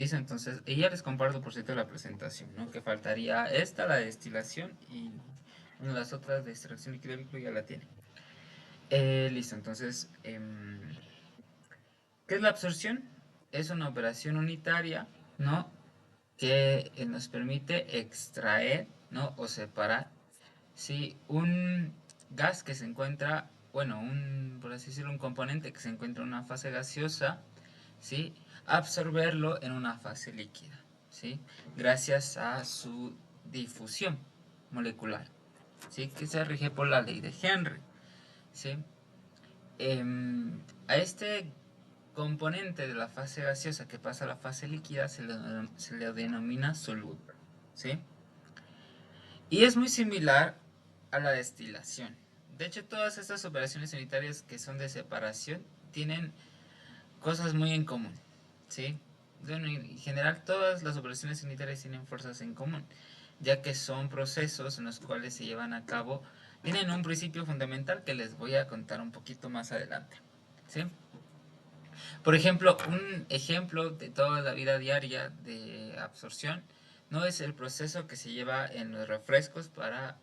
Listo, entonces, y ya les comparto por cierto la presentación, ¿no? Que faltaría esta, la destilación, y una de las otras de extracción líquido líquido ya la tiene. Listo, entonces, ¿qué es la absorción? Es una operación unitaria, ¿no? Que nos permite extraer, ¿no? O separar, ¿sí? Un gas que se encuentra, bueno, por así decirlo, un componente que se encuentra en una fase gaseosa, ¿sí? Absorberlo en una fase líquida, ¿sí? Gracias a su difusión molecular, ¿sí? Que se rige por la ley de Henry, ¿sí? A este componente de la fase gaseosa que pasa a la fase líquida se le denomina soluble, ¿sí? Y es muy similar a la destilación. De hecho, todas estas operaciones unitarias que son de separación tienen cosas muy en común, ¿sí? Bueno, en general todas las operaciones unitarias tienen fuerzas en común, ya que son procesos en los cuales se llevan a cabo, tienen un principio fundamental que les voy a contar un poquito más adelante, ¿sí? Por ejemplo, un ejemplo de toda la vida diaria de absorción no es el proceso que se lleva en los refrescos para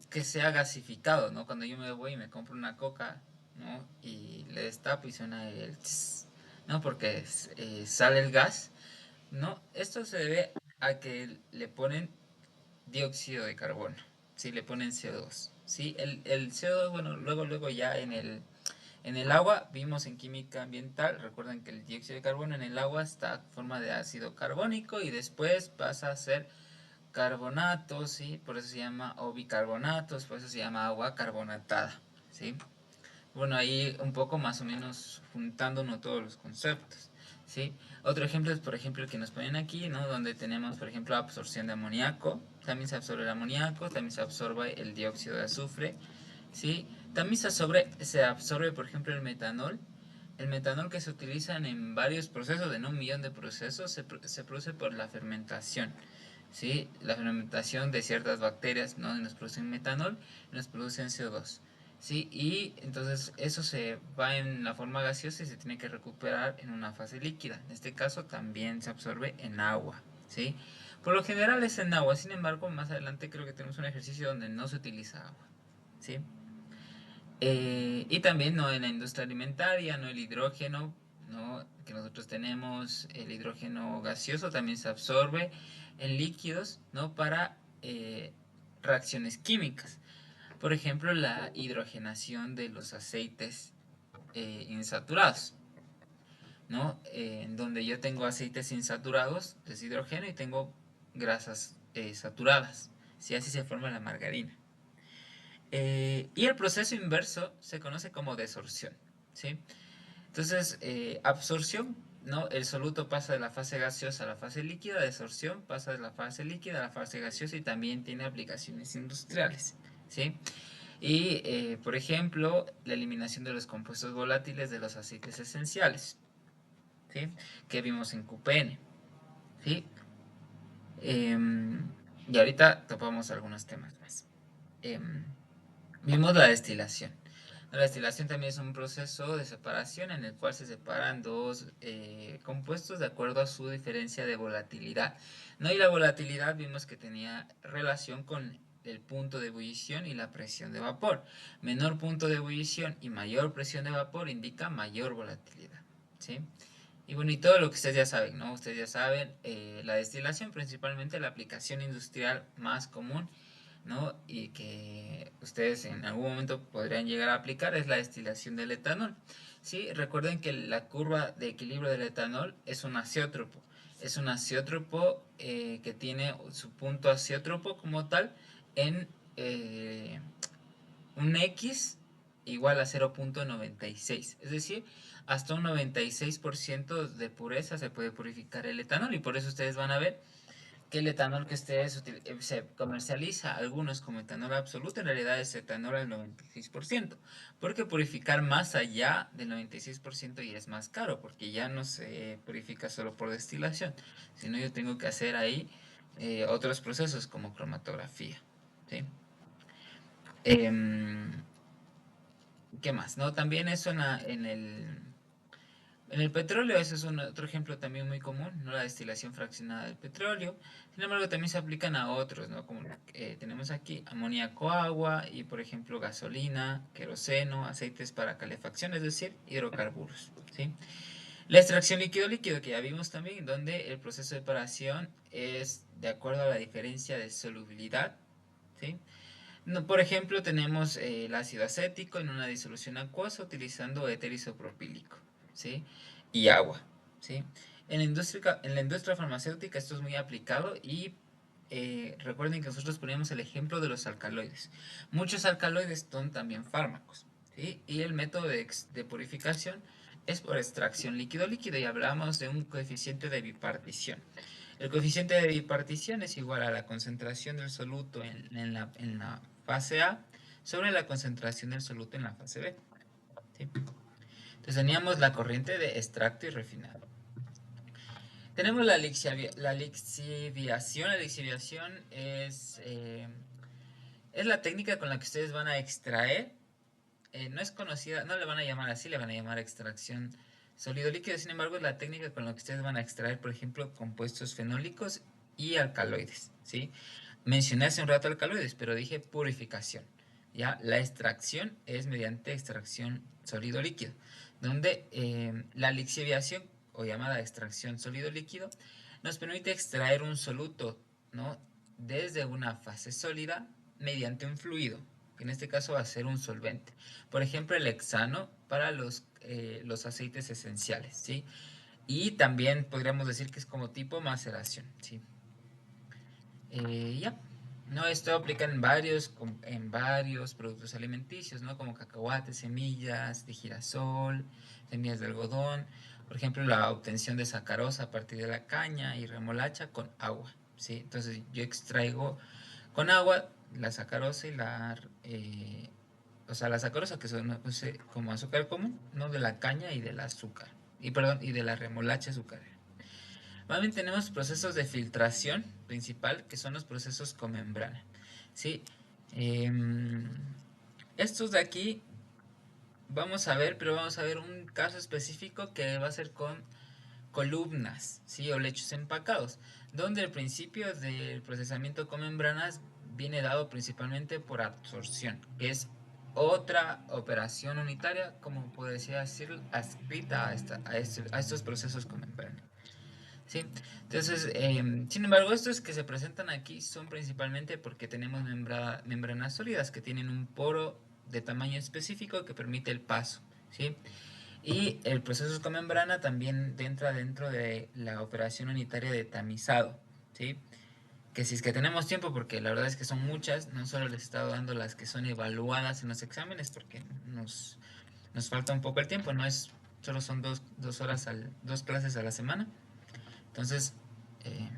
que sea gasificado, ¿no? Cuando yo me voy y me compro una coca, ¿no? Y le destapo y suena el tss, ¿no? Porque sale el gas, ¿no? Esto se debe a que le ponen dióxido de carbono, ¿sí? Le ponen CO2, ¿sí? El CO2, bueno, luego ya en el agua, vimos en química ambiental, recuerden que el dióxido de carbono en el agua está en forma de ácido carbónico y después pasa a ser carbonato, ¿sí? Por eso se llama, o bicarbonatos, por eso se llama agua carbonatada, ¿sí? Bueno, ahí un poco más o menos juntándonos todos los conceptos, ¿sí? Otro ejemplo es, por ejemplo, el que nos ponen aquí, ¿no? Donde tenemos, por ejemplo, absorción de amoníaco. También se absorbe el amoníaco, también se absorbe el dióxido de azufre, ¿sí? También se absorbe, por ejemplo, el metanol. El metanol que se utiliza en varios procesos, en 1 millón de procesos, se produce por la fermentación, ¿sí? La fermentación de ciertas bacterias, ¿no? Nos producen metanol y nos producen CO2. ¿Sí? Y entonces eso se va en la forma gaseosa y se tiene que recuperar en una fase líquida. En este caso también se absorbe en agua, ¿sí? Por lo general es en agua, sin embargo, más adelante creo que tenemos un ejercicio donde no se utiliza agua, ¿sí? Y también no en la industria alimentaria, no el hidrógeno, ¿no? Que nosotros tenemos, el hidrógeno gaseoso también se absorbe en líquidos, ¿no? Para reacciones químicas. Por ejemplo, la hidrogenación de los aceites insaturados, ¿no? En donde yo tengo aceites insaturados, deshidrógeno, y tengo grasas saturadas. ¿Sí? Así se forma la margarina. Y el proceso inverso se conoce como desorción, ¿sí? Entonces, absorción, ¿no? El soluto pasa de la fase gaseosa a la fase líquida, desorción pasa de la fase líquida a la fase gaseosa y también tiene aplicaciones industriales, ¿sí? Y, por ejemplo, la eliminación de los compuestos volátiles de los aceites esenciales, ¿sí? Que vimos en QPN, ¿sí? Y ahorita topamos algunos temas más. Em, Vimos la destilación. La destilación también es un proceso de separación en el cual se separan dos compuestos de acuerdo a su diferencia de volatilidad, ¿no? Y la volatilidad vimos que tenía relación con el punto de ebullición y la presión de vapor. Menor punto de ebullición y mayor presión de vapor indica mayor volatilidad, ¿sí? Y bueno, y todo lo que ustedes ya saben, ¿no? Ustedes ya saben, la destilación, principalmente la aplicación industrial más común, ¿no? Y que ustedes en algún momento podrían llegar a aplicar es la destilación del etanol. Sí, recuerden que la curva de equilibrio del etanol es un azeótropo. Es un azeótropo que tiene su punto azeótropo como tal en un X igual a 0,96. Es decir, hasta un 96% de pureza se puede purificar el etanol y por eso ustedes van a ver que el etanol que ustedes se comercializa, algunos como etanol absoluto, en realidad es etanol al 96%, porque purificar más allá del 96% ya es más caro, porque ya no se purifica solo por destilación, sino yo tengo que hacer ahí otros procesos como cromatografía, ¿sí? Em, ¿Qué más? No, también eso en el En el petróleo, ese es otro ejemplo también muy común, ¿no? La destilación fraccionada del petróleo. Sin embargo, también se aplican a otros, ¿no? Como tenemos aquí amoníaco, agua y, por ejemplo, gasolina, queroseno, aceites para calefacción, es decir, hidrocarburos, ¿sí? La extracción líquido-líquido que ya vimos también, donde el proceso de separación es de acuerdo a la diferencia de solubilidad, ¿sí? No, por ejemplo, tenemos el ácido acético en una disolución acuosa utilizando éter isopropílico, ¿sí? Y agua, ¿sí? En la industria farmacéutica esto es muy aplicado y recuerden que nosotros poníamos el ejemplo de los alcaloides. Muchos alcaloides son también fármacos, ¿sí? Y el método de purificación es por extracción líquido-líquido y hablamos de un coeficiente de bipartición. El coeficiente de bipartición es igual a la concentración del soluto en la fase A sobre la concentración del soluto en la fase B, ¿sí? Entonces teníamos la corriente de extracto y refinado. Tenemos la lixiviación. La lixiviación es la técnica con la que ustedes van a extraer. No es conocida, no le van a llamar así, le van a llamar extracción sólido-líquido. Sin embargo, es la técnica con la que ustedes van a extraer, por ejemplo, compuestos fenólicos y alcaloides, ¿sí? Mencioné hace un rato alcaloides, pero dije purificación. ¿Ya? La extracción es mediante extracción sólido-líquido, donde la lixiviación o llamada extracción sólido-líquido nos permite extraer un soluto, ¿no? Desde una fase sólida mediante un fluido, que en este caso va a ser un solvente. Por ejemplo, el hexano para los aceites esenciales, ¿sí? Y también podríamos decir que es como tipo maceración, ¿sí? Ya. No, esto aplica en varios productos alimenticios, ¿no? Como cacahuates, semillas de girasol, semillas de algodón. Por ejemplo, la obtención de sacarosa a partir de la caña y remolacha con agua, ¿sí? Entonces yo extraigo con agua la sacarosa y o sea, la sacarosa que son pues, como azúcar común, ¿no? De la caña y del azúcar. Y perdón, y de la remolacha azucarera. También tenemos procesos de filtración principal, que son los procesos con membrana. ¿Sí? Em, Estos de aquí vamos a ver, pero vamos a ver un caso específico que va a ser con columnas, ¿sí? O lechos empacados, donde el principio del procesamiento con membranas viene dado principalmente por absorción, que es otra operación unitaria, como podría decir, adscrita a estos procesos con membrana. Sí, entonces, sin embargo, estos que se presentan aquí son principalmente porque tenemos membranas sólidas que tienen un poro de tamaño específico que permite el paso, ¿sí? Y el proceso con membrana también entra dentro de la operación unitaria de tamizado, ¿sí? Que si es que tenemos tiempo, porque la verdad es que son muchas, no solo les he estado dando las que son evaluadas en los exámenes, porque nos falta un poco el tiempo, no es, solo son dos clases a la semana. Entonces, eh,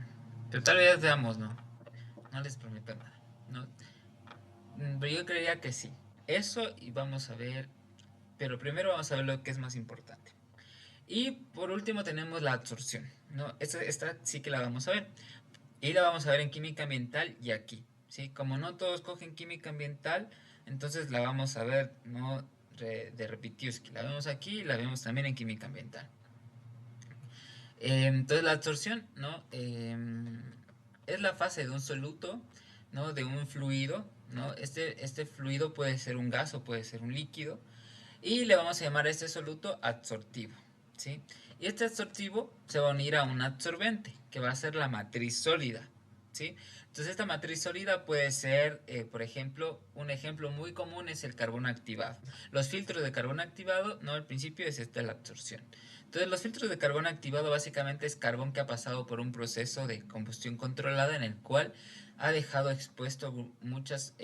pero tal vez veamos, ¿no? No les prometo nada. ¿No? Pero yo creería que sí. Eso y vamos a ver, pero primero vamos a ver lo que es más importante. Y por último tenemos la absorción, ¿no? Esta sí que la vamos a ver. Y la vamos a ver en química ambiental y aquí, ¿sí? Como no todos cogen química ambiental, entonces la vamos a ver, ¿no? De Repitiuski. La vemos aquí y la vemos también en química ambiental. Entonces la absorción, ¿no? Es la fase de un soluto, ¿no? De un fluido, ¿no? Este fluido puede ser un gas o puede ser un líquido. Y le vamos a llamar a este soluto absortivo, ¿sí? Y este absortivo se va a unir a un absorbente, que va a ser la matriz sólida, ¿sí? Entonces esta matriz sólida puede ser, por ejemplo, un ejemplo muy común es el carbón activado. Los filtros de carbón activado, no, al principio es esta la absorción. Entonces los filtros de carbón activado básicamente es carbón que ha pasado por un proceso de combustión controlada en el cual ha dejado expuesto muchas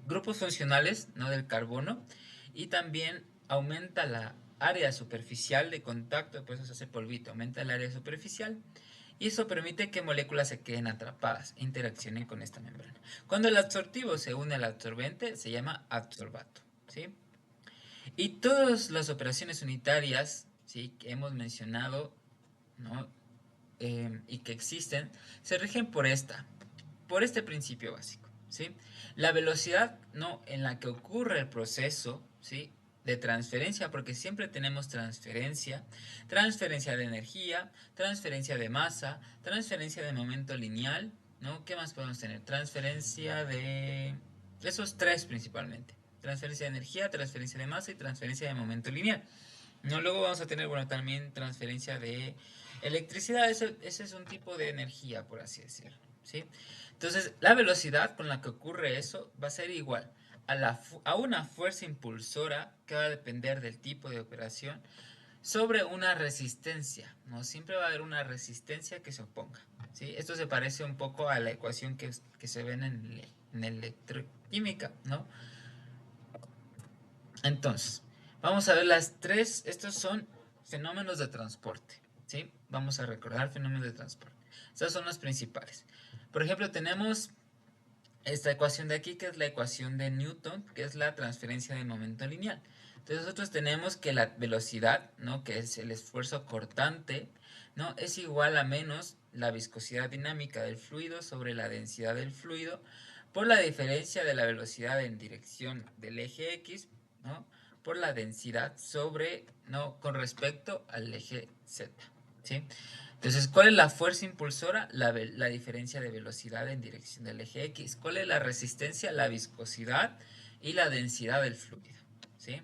grupos funcionales, ¿no? Del carbono y también aumenta la área superficial de contacto, por eso se hace polvito, aumenta el área superficial y eso permite que moléculas se queden atrapadas e interaccionen con esta membrana. Cuando el absortivo se une al absorbente se llama adsorbato, ¿sí? Y todas las operaciones unitarias, ¿sí? Que hemos mencionado, ¿no? Y que existen, se rigen por este principio básico, ¿sí? La velocidad, ¿no? En la que ocurre el proceso, ¿sí? de transferencia, porque siempre tenemos transferencia, transferencia de energía, transferencia de masa, transferencia de momento lineal, ¿no? ¿Qué más podemos tener? Transferencia de esos tres principalmente. Transferencia de energía, transferencia de masa y transferencia de momento lineal. No, luego vamos a tener, bueno, también transferencia de electricidad. Ese es un tipo de energía, por así decirlo, ¿sí? Entonces, la velocidad con la que ocurre eso va a ser igual a una fuerza impulsora que va a depender del tipo de operación sobre una resistencia, ¿no? Siempre va a haber una resistencia que se oponga, ¿sí? Esto se parece un poco a la ecuación que se ven en electroquímica, ¿no? Entonces, vamos a ver las tres, estos son fenómenos de transporte, ¿sí? Vamos a recordar fenómenos de transporte. Estos son los principales. Por ejemplo, tenemos esta ecuación de aquí, que es la ecuación de Newton, que es la transferencia de momento lineal. Entonces nosotros tenemos que la velocidad, ¿no? Que es el esfuerzo cortante, ¿no? Es igual a menos la viscosidad dinámica del fluido sobre la densidad del fluido por la diferencia de la velocidad en dirección del eje X, ¿no? Por la densidad sobre, ¿no? Con respecto al eje Z, ¿sí? Entonces, ¿cuál es la fuerza impulsora? La diferencia de velocidad en dirección del eje X. ¿Cuál es la resistencia? La viscosidad y la densidad del fluido, ¿sí?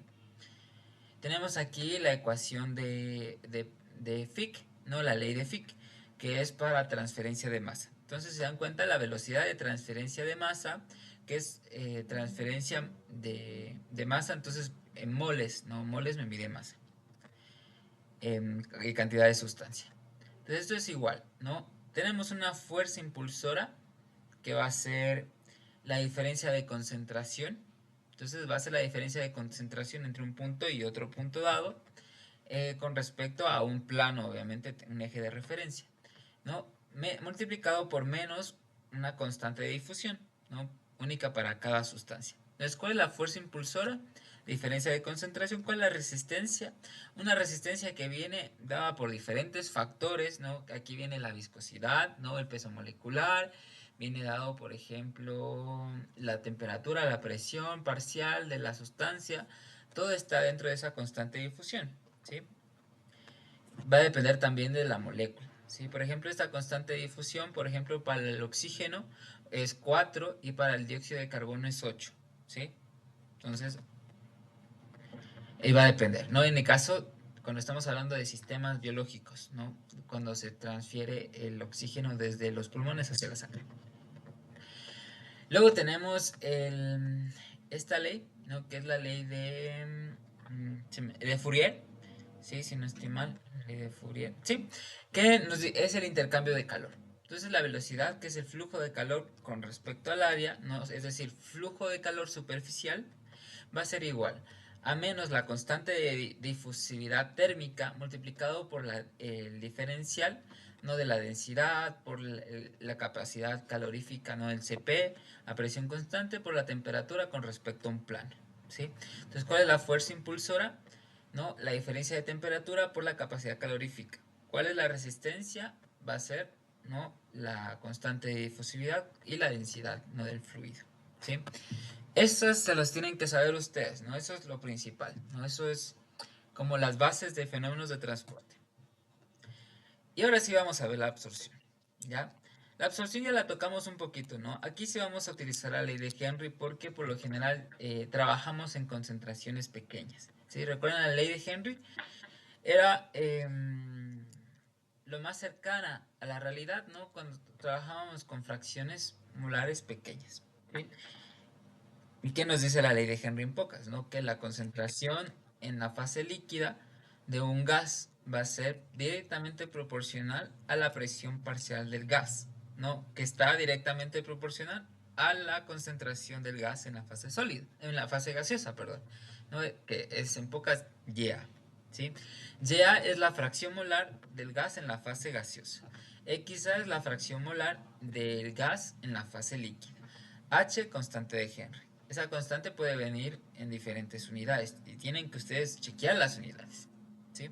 Tenemos aquí la ecuación de Fick, ¿no? La ley de Fick, que es para transferencia de masa. Entonces, se dan cuenta la velocidad de transferencia de masa, que es transferencia de masa, entonces en moles, ¿no? Moles me mide masa, cantidad de sustancia. Entonces esto es igual, ¿no? Tenemos una fuerza impulsora que va a ser la diferencia de concentración. Entonces va a ser la diferencia de concentración entre un punto y otro punto dado con respecto a un plano, obviamente, un eje de referencia, ¿no? Multiplicado por menos una constante de difusión, ¿no? Única para cada sustancia. Entonces, ¿cuál es la fuerza impulsora? Diferencia de concentración. ¿Cuál es la resistencia? Una resistencia que viene dada por diferentes factores, ¿no? Aquí viene la viscosidad, ¿no? El peso molecular. Viene dado, por ejemplo, la temperatura, la presión parcial de la sustancia. Todo está dentro de esa constante de difusión, ¿sí? Va a depender también de la molécula, ¿sí? Por ejemplo, esta constante de difusión, por ejemplo, para el oxígeno es 4 y para el dióxido de carbono es 8, ¿sí? Entonces, ahí va a depender, ¿no? En el caso, cuando estamos hablando de sistemas biológicos, ¿no? Cuando se transfiere el oxígeno desde los pulmones hacia la sangre. Luego tenemos esta ley, ¿no? Que es la ley de Fourier, ¿sí? Si no estoy mal, la ley de Fourier, ¿sí? Que es el intercambio de calor. Entonces la velocidad, que es el flujo de calor con respecto al área, ¿no? Es decir, flujo de calor superficial, va a ser igual a menos la constante de difusividad térmica multiplicado por el diferencial, ¿no? De la densidad, por la capacidad calorífica, ¿no? Del Cp, a presión constante, por la temperatura con respecto a un plano, ¿sí? Entonces, ¿cuál es la fuerza impulsora? ¿No? La diferencia de temperatura por la capacidad calorífica. ¿Cuál es la resistencia? Va a ser, ¿no? La constante de difusividad y la densidad, ¿no? Del fluido, ¿sí? Esas se las tienen que saber ustedes, ¿no? Eso es lo principal, ¿no? Eso es como las bases de fenómenos de transporte. Y ahora sí vamos a ver la absorción, ¿ya? La absorción ya la tocamos un poquito, ¿no? Aquí sí vamos a utilizar la ley de Henry porque por lo general trabajamos en concentraciones pequeñas, ¿sí? ¿Recuerdan la ley de Henry? Era lo más cercana a la realidad, ¿no? Cuando trabajábamos con fracciones molares pequeñas, ¿sí? ¿Y qué nos dice la ley de Henry en pocas? ¿No? Que la concentración en la fase líquida de un gas va a ser directamente proporcional a la presión parcial del gas, ¿no? Que está directamente proporcional a la concentración del gas en la fase sólida, en la fase gaseosa, perdón, ¿no? Que es en pocas YA, ¿sí? YA es la fracción molar del gas en la fase gaseosa. XA es la fracción molar del gas en la fase líquida. H, constante de Henry. Esa constante puede venir en diferentes unidades y tienen que ustedes chequear las unidades, ¿sí?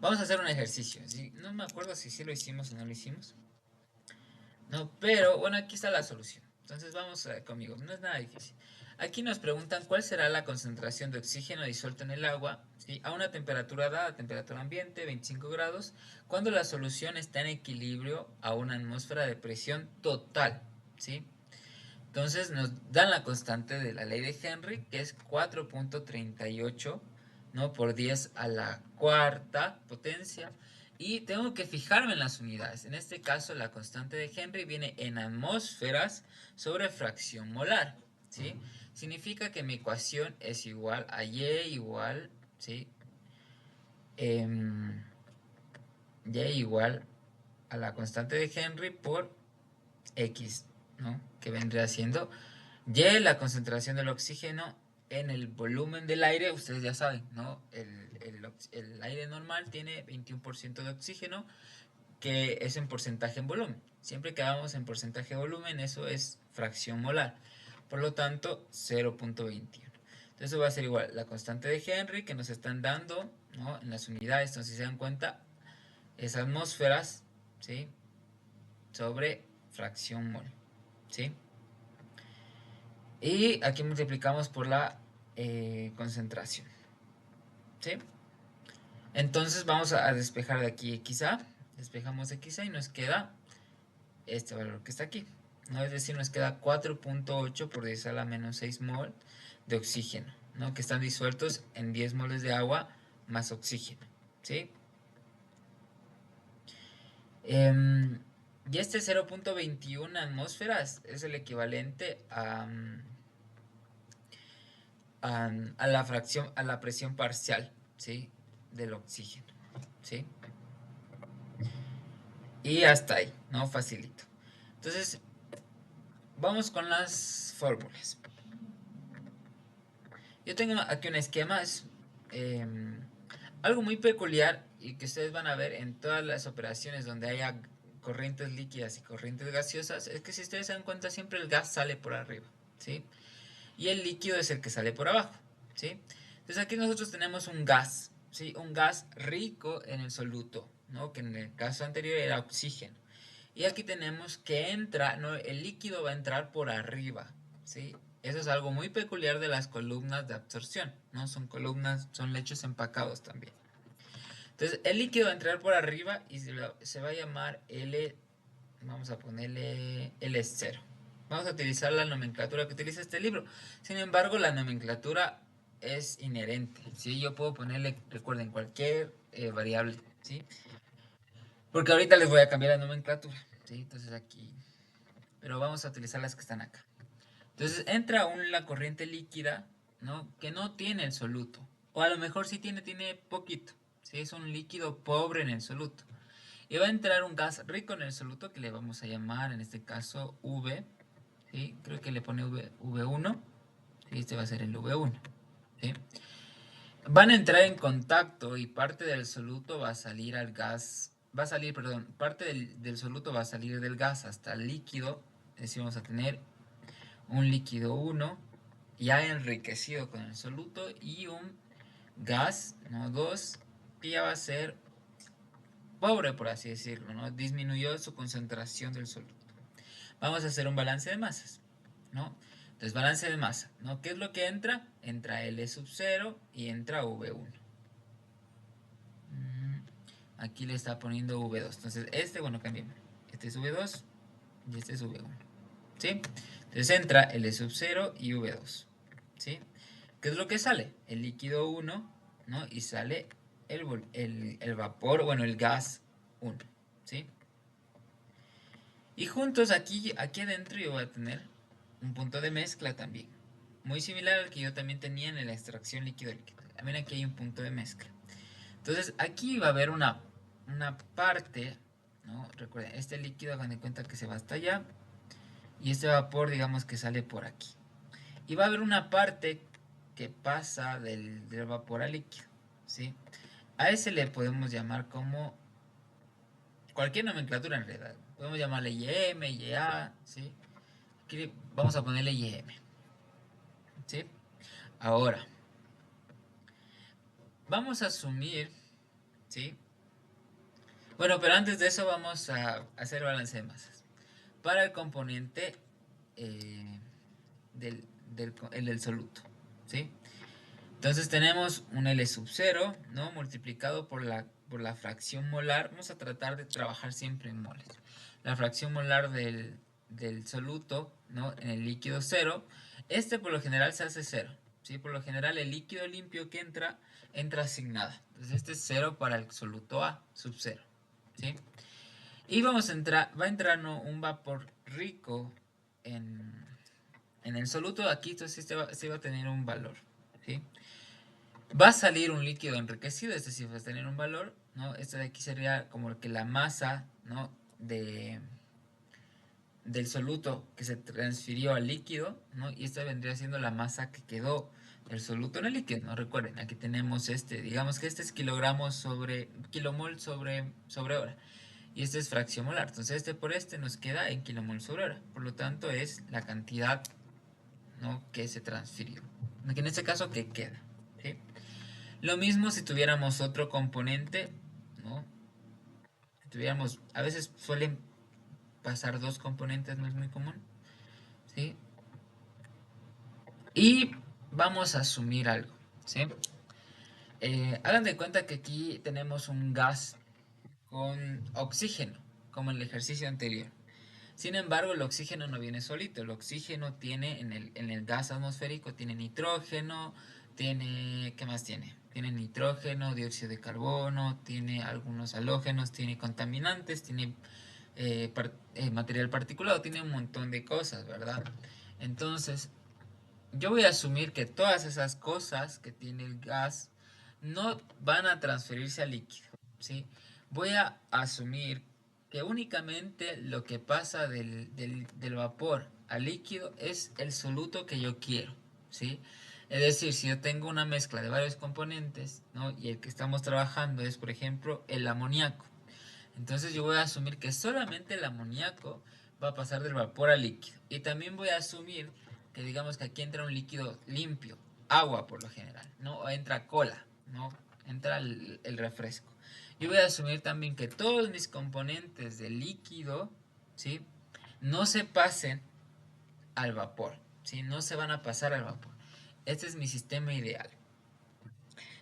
Vamos a hacer un ejercicio, ¿sí? No me acuerdo si sí lo hicimos o no lo hicimos. No, pero bueno, aquí está la solución. Entonces vamos conmigo, no es nada difícil. Aquí nos preguntan cuál será la concentración de oxígeno disuelto en el agua, ¿sí? A una temperatura dada, temperatura ambiente, 25 grados, cuando la solución está en equilibrio a una atmósfera de presión total, ¿sí? Entonces nos dan la constante de la ley de Henry, que es 4.38, ¿no? Por 10 a la cuarta potencia. Y tengo que fijarme en las unidades. En este caso, la constante de Henry viene en atmósferas sobre fracción molar, ¿sí? Significa que mi ecuación es igual a Y igual, ¿sí? Y igual a la constante de Henry por X, ¿no? Que vendría siendo Y, la concentración del oxígeno en el volumen del aire. Ustedes ya saben, ¿no? El aire normal tiene 21% de oxígeno, que es en porcentaje en volumen. Siempre que hagamos en porcentaje de volumen, eso es fracción molar. Por lo tanto, 0.21. Entonces eso va a ser igual la constante de Henry que nos están dando, ¿no? En las unidades. Entonces, si se dan cuenta, es atmósferas, ¿sí? Sobre fracción mol, ¿sí? Y aquí multiplicamos por la concentración, ¿sí? Entonces vamos a despejar de aquí XA. Despejamos XA y nos queda este valor que está aquí, ¿no? Es decir, nos queda 4.8 por 10 a la menos 6 mol de oxígeno, ¿no? Que están disueltos en 10 moles de agua más oxígeno, ¿sí? Y este 0.21 atmósferas es el equivalente a la fracción, a la presión parcial, ¿sí? Del oxígeno, ¿sí? Y hasta ahí, ¿no? Facilito. Entonces, vamos con las fórmulas. Yo tengo aquí un esquema, es algo muy peculiar y que ustedes van a ver en todas las operaciones donde haya corrientes líquidas y corrientes gaseosas, es que si ustedes se dan cuenta siempre el gas sale por arriba, ¿sí? Y el líquido es el que sale por abajo, ¿sí? Entonces aquí nosotros tenemos un gas, ¿sí? Un gas rico en el soluto, ¿no? Que en el caso anterior era oxígeno. Y aquí tenemos que entra, ¿no? El líquido va a entrar por arriba, ¿sí? Eso es algo muy peculiar de las columnas de absorción, ¿no? Son columnas, son lechos empacados también. Entonces, el líquido va a entrar por arriba y se va a llamar L, vamos a ponerle L0. Vamos a utilizar la nomenclatura que utiliza este libro. Sin embargo, la nomenclatura es inherente, ¿sí? Yo puedo ponerle, recuerden, cualquier variable, ¿sí? Porque ahorita les voy a cambiar la nomenclatura, ¿sí? Entonces aquí, pero vamos a utilizar las que están acá. Entonces entra la corriente líquida, ¿no? Que no tiene el soluto. O a lo mejor sí tiene poquito, ¿sí? Es un líquido pobre en el soluto. Y va a entrar un gas rico en el soluto que le vamos a llamar, en este caso, V, ¿sí? Creo que le pone V1, ¿sí? Este va a ser el V1, ¿sí? Van a entrar en contacto y parte del soluto va a salir al gas, va a salir, perdón, parte del soluto va a salir del gas hasta el líquido, es decir, vamos a tener un líquido 1 ya enriquecido con el soluto y un gas, ¿no? 2, que ya va a ser pobre, por así decirlo, ¿no? Disminuyó su concentración del soluto. Vamos a hacer un balance de masas, ¿no? Entonces, balance de masa, ¿no? ¿Qué es lo que entra? Entra L sub 0 y entra V1. Aquí le está poniendo V2. Entonces, bueno, cambiemos. Este es V2 y este es V1. ¿Sí? Entonces entra L sub 0 y V2. ¿Sí? ¿Qué es lo que sale? El líquido 1, ¿no? Y sale el vapor, bueno, el gas 1. ¿Sí? Y juntos aquí adentro yo voy a tener un punto de mezcla también. Muy similar al que yo también tenía en la extracción líquido-líquido. También aquí hay un punto de mezcla. Entonces aquí va a haber una parte, ¿no? Recuerden, este líquido hagan de cuenta que se va hasta allá. Y este vapor, digamos que sale por aquí. Y va a haber una parte que pasa del vapor al líquido, ¿sí? A ese le podemos llamar como cualquier nomenclatura en realidad. Podemos llamarle YM, YA, ¿sí? Aquí vamos a ponerle YM, ¿sí? Ahora, vamos a asumir, ¿sí? Bueno, pero antes de eso vamos a hacer balance de masas. Para el componente del el del soluto, ¿sí? Entonces tenemos un L sub 0, ¿no? Multiplicado por la fracción molar. Vamos a tratar de trabajar siempre en moles. La fracción molar del soluto, ¿no? En el líquido 0. Este por lo general se hace 0, ¿sí? Por lo general el líquido limpio que entra asignado. Entonces este es 0 para el soluto A sub 0, ¿sí? Y va a entrar, ¿no? Un vapor rico en el soluto. Aquí entonces este va a tener un valor, ¿sí? Va a salir un líquido enriquecido, es decir, va a tener un valor, ¿no? Esto de aquí sería como que la masa, ¿no? Del soluto que se transfirió al líquido, ¿no? Y esta vendría siendo la masa que quedó del soluto en el líquido, ¿no? Recuerden, aquí tenemos digamos que este es kilomol sobre hora. Y este es fracción molar. Entonces este por este nos queda en kilomol sobre hora. Por lo tanto es la cantidad, ¿no? Que se transfirió. En este caso que queda, ¿sí? Lo mismo si tuviéramos otro componente, ¿no? Si tuviéramos, a veces suelen pasar dos componentes, no es muy común, ¿sí? Y vamos a asumir algo, ¿sí? Hagan de cuenta que aquí tenemos un gas con oxígeno, como en el ejercicio anterior. Sin embargo, el oxígeno no viene solito. El oxígeno tiene en el gas atmosférico, tiene nitrógeno, ¿qué más tiene? Tiene nitrógeno, dióxido de carbono, tiene algunos halógenos, tiene contaminantes, tiene material particulado, tiene un montón de cosas, ¿verdad? Entonces, yo voy a asumir que todas esas cosas que tiene el gas no van a transferirse al líquido, ¿sí? Voy a asumir que únicamente lo que pasa del vapor al líquido es el soluto que yo quiero, ¿sí? Es decir, si yo tengo una mezcla de varios componentes, ¿no? Y el que estamos trabajando es, por ejemplo, el amoníaco. Entonces yo voy a asumir que solamente el amoníaco va a pasar del vapor al líquido. Y también voy a asumir que digamos que aquí entra un líquido limpio, agua por lo general, ¿no? O entra cola, ¿no? Entra el refresco. Yo voy a asumir también que todos mis componentes de líquido, ¿sí? No se pasen al vapor, ¿sí? No se van a pasar al vapor. Este es mi sistema ideal.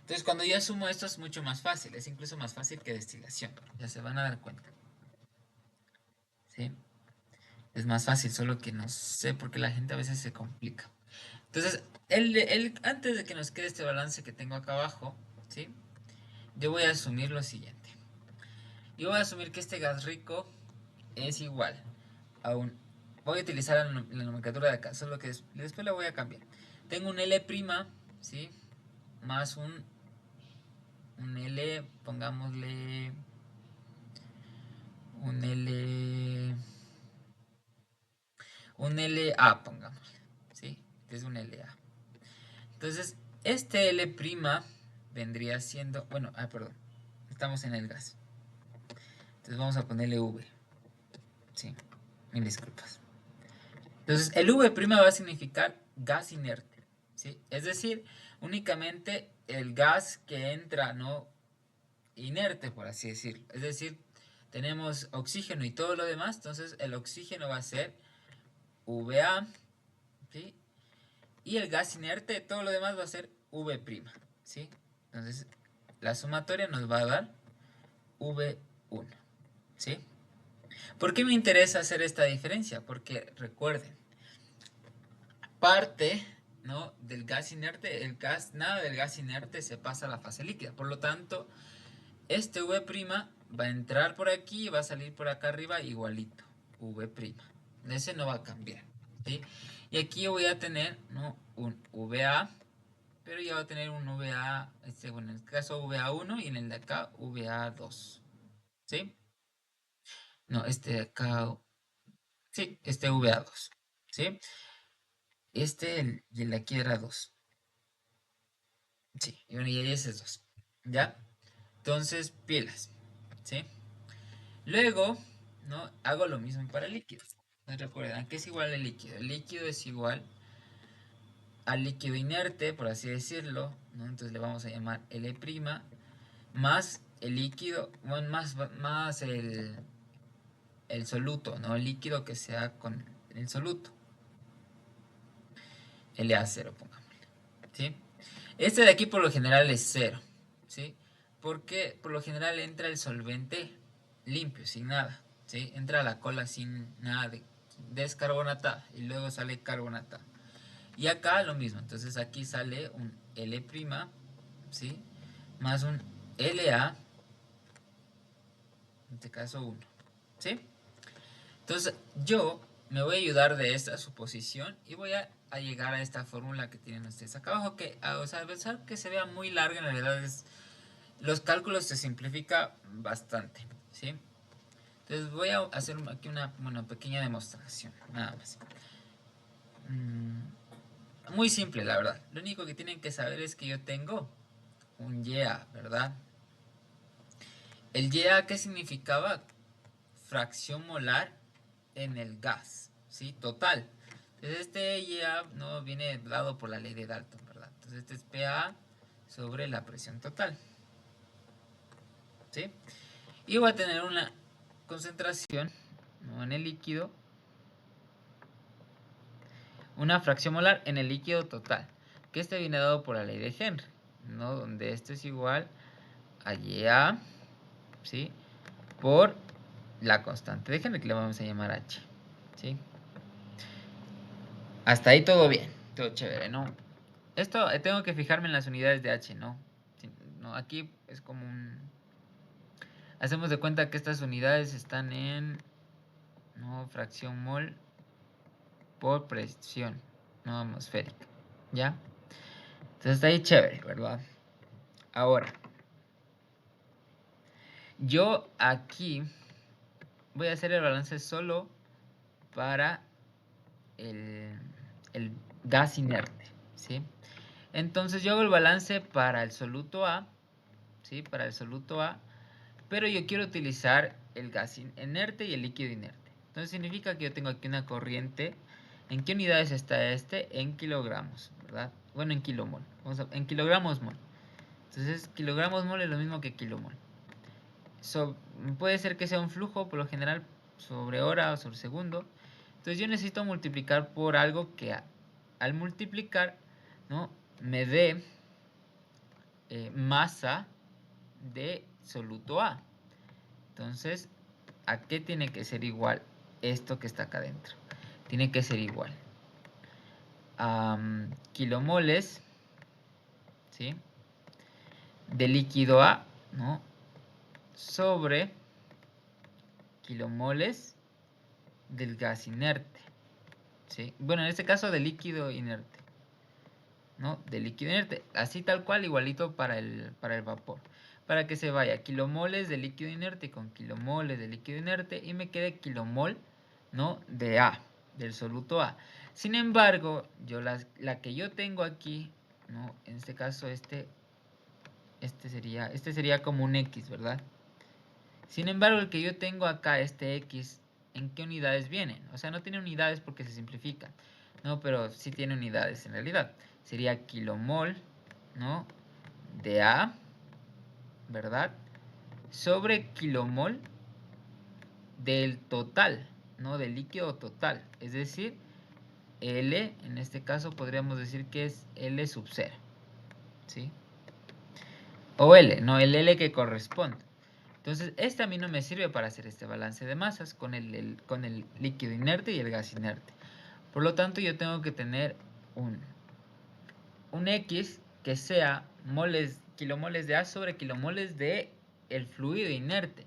Entonces, cuando yo asumo esto es mucho más fácil, es incluso más fácil que destilación, ya se van a dar cuenta, ¿sí? Es más fácil, solo que no sé por qué la gente a veces se complica. Entonces, antes de que nos quede este balance que tengo acá abajo, ¿sí? Yo voy a asumir lo siguiente. Yo voy a asumir que este gas rico es igual a un... Voy a utilizar la nomenclatura de acá, solo que después la voy a cambiar. Tengo un L', ¿sí? Más un L, pongámosle un L... Un LA, pongámosle, ¿sí? Este es un LA. Entonces, este L' vendría siendo, bueno, perdón, estamos en el gas. Entonces vamos a ponerle V, sí, mil disculpas. Entonces, el V' va a significar gas inerte, ¿sí? Es decir, únicamente el gas que entra, ¿no? Inerte, por así decirlo. Es decir, tenemos oxígeno y todo lo demás, entonces el oxígeno va a ser Va, ¿sí? Y el gas inerte, todo lo demás va a ser V', ¿sí? Entonces, la sumatoria nos va a dar V1, ¿sí? ¿Por qué me interesa hacer esta diferencia? Porque recuerden, parte, ¿no? Del gas inerte, nada del gas inerte se pasa a la fase líquida. Por lo tanto, este V' va a entrar por aquí y va a salir por acá arriba igualito, V'. Ese no va a cambiar, ¿sí? Y aquí yo voy a tener, ¿no? Un VA, pero ya va a tener un VA, bueno, en el caso VA1 y en el de acá VA2, ¿sí? No, este de acá, sí, este VA2, ¿sí? El de aquí era 2, sí, y bueno, y ese es 2, ¿ya? Entonces, pilas, ¿sí? Luego, ¿no? Hago lo mismo para líquidos. ¿No recuerdan que es igual al líquido? El líquido es igual al líquido inerte, por así decirlo, ¿no? Entonces le vamos a llamar L' más el líquido, bueno, más el soluto, ¿no? El líquido que sea con el soluto. LA0, pongámosle, ¿sí? Este de aquí por lo general es 0, ¿sí? Porque por lo general entra el solvente limpio, sin nada, ¿sí? Entra la cola sin nada de descarbonatada y luego sale carbonatada. Y acá lo mismo, entonces aquí sale un L', ¿sí? Más un LA, en este caso 1, ¿sí? Entonces yo me voy a ayudar de esta suposición y voy a llegar a esta fórmula que tienen ustedes acá abajo, que o sea, a pesar que se vea muy larga, en realidad los cálculos se simplifica bastante, ¿sí? Entonces voy a hacer aquí una pequeña demostración, nada más. Muy simple, la verdad. Lo único que tienen que saber es que yo tengo un YA, ¿verdad? El YA, ¿qué significaba? Fracción molar en el gas, ¿sí? Total. Entonces este YA no viene dado por la ley de Dalton, ¿verdad? Entonces este es PA sobre la presión total, ¿sí? Y voy a tener una concentración, ¿no?, en el líquido, una fracción molar en el líquido total, que este viene dado por la ley de Henry, ¿no? Donde esto es igual a YA, ¿sí?, por la constante de Henry, que le vamos a llamar H, ¿sí? Hasta ahí todo bien, todo chévere, ¿no? Esto tengo que fijarme en las unidades de H, ¿no? Sí, no, aquí es como un... Hacemos de cuenta que estas unidades están en, ¿no?, fracción mol por presión, no atmosférica, ¿ya? Entonces está ahí chévere, ¿verdad? Ahora, yo aquí voy a hacer el balance solo para el gas inerte, ¿sí? Entonces yo hago el balance para el soluto A, ¿sí? Para el soluto A, pero yo quiero utilizar el gas inerte y el líquido inerte. Entonces significa que yo tengo aquí una corriente. ¿En qué unidades está este? En kilogramos, ¿verdad? Bueno, en kilomol. En kilogramos mol. Entonces, kilogramos mol es lo mismo que kilomol. Puede ser que sea un flujo, por lo general, sobre hora o sobre segundo. Entonces yo necesito multiplicar por algo que al multiplicar, ¿no?, me dé masa de soluto A. Entonces, ¿a qué tiene que ser igual esto que está acá adentro? Tiene que ser igual a kilomoles, ¿sí?, de líquido A, ¿no?, sobre kilomoles del gas inerte, ¿sí? Bueno, en este caso de líquido inerte, ¿no? De líquido inerte, así tal cual, igualito para el vapor. Para que se vaya kilomoles de líquido inerte con kilomoles de líquido inerte y me quede kilomol, ¿no?, de A, del soluto A. Sin embargo, yo la que yo tengo aquí, ¿no?, en este caso este sería como un X, ¿verdad? Sin embargo, el que yo tengo acá, este X, ¿en qué unidades vienen? O sea, no tiene unidades porque se simplifica, ¿no? Pero sí tiene unidades en realidad. Sería kilomol, ¿no?, de A, ¿verdad?, sobre kilomol del total, ¿no?, del líquido total. Es decir, L, en este caso podríamos decir que es L sub 0, ¿sí? O L, no, el L que corresponde. Entonces, este a mí no me sirve para hacer este balance de masas con el líquido inerte y el gas inerte. Por lo tanto, yo tengo que tener un X que sea kilomoles de A sobre kilomoles de el fluido inerte.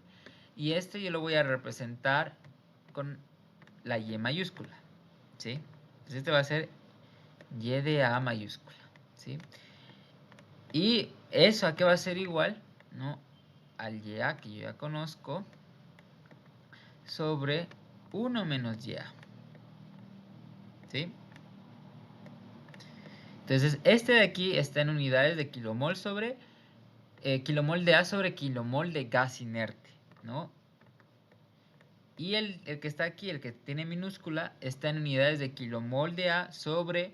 Y este yo lo voy a representar con la Y mayúscula, ¿sí? Entonces este va a ser Y de A mayúscula, ¿sí? Y eso, ¿a qué va a ser igual? ¿No? Al YA que yo ya conozco sobre 1 menos YA, ¿sí? Entonces este de aquí está en unidades de kilomol sobre kilomol de A sobre kilomol de gas inerte, ¿no? Y el que está aquí, el que tiene minúscula, está en unidades de kilomol de A sobre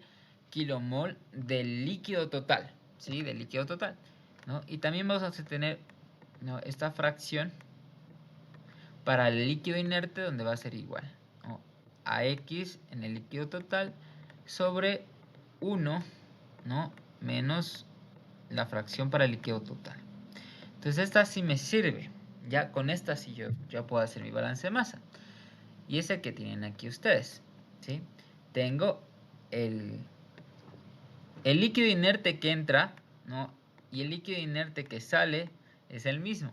kilomol del líquido total, ¿sí? Del líquido total, ¿no? Y también vamos a tener, ¿no?, esta fracción para el líquido inerte, donde va a ser igual, ¿no?, a X en el líquido total sobre 1, ¿no? Menos la fracción para el líquido total. Entonces esta sí me sirve. Ya con esta sí yo ya puedo hacer mi balance de masa. Y ese que tienen aquí ustedes, ¿sí? Tengo el líquido inerte que entra, ¿no? Y el líquido inerte que sale es el mismo,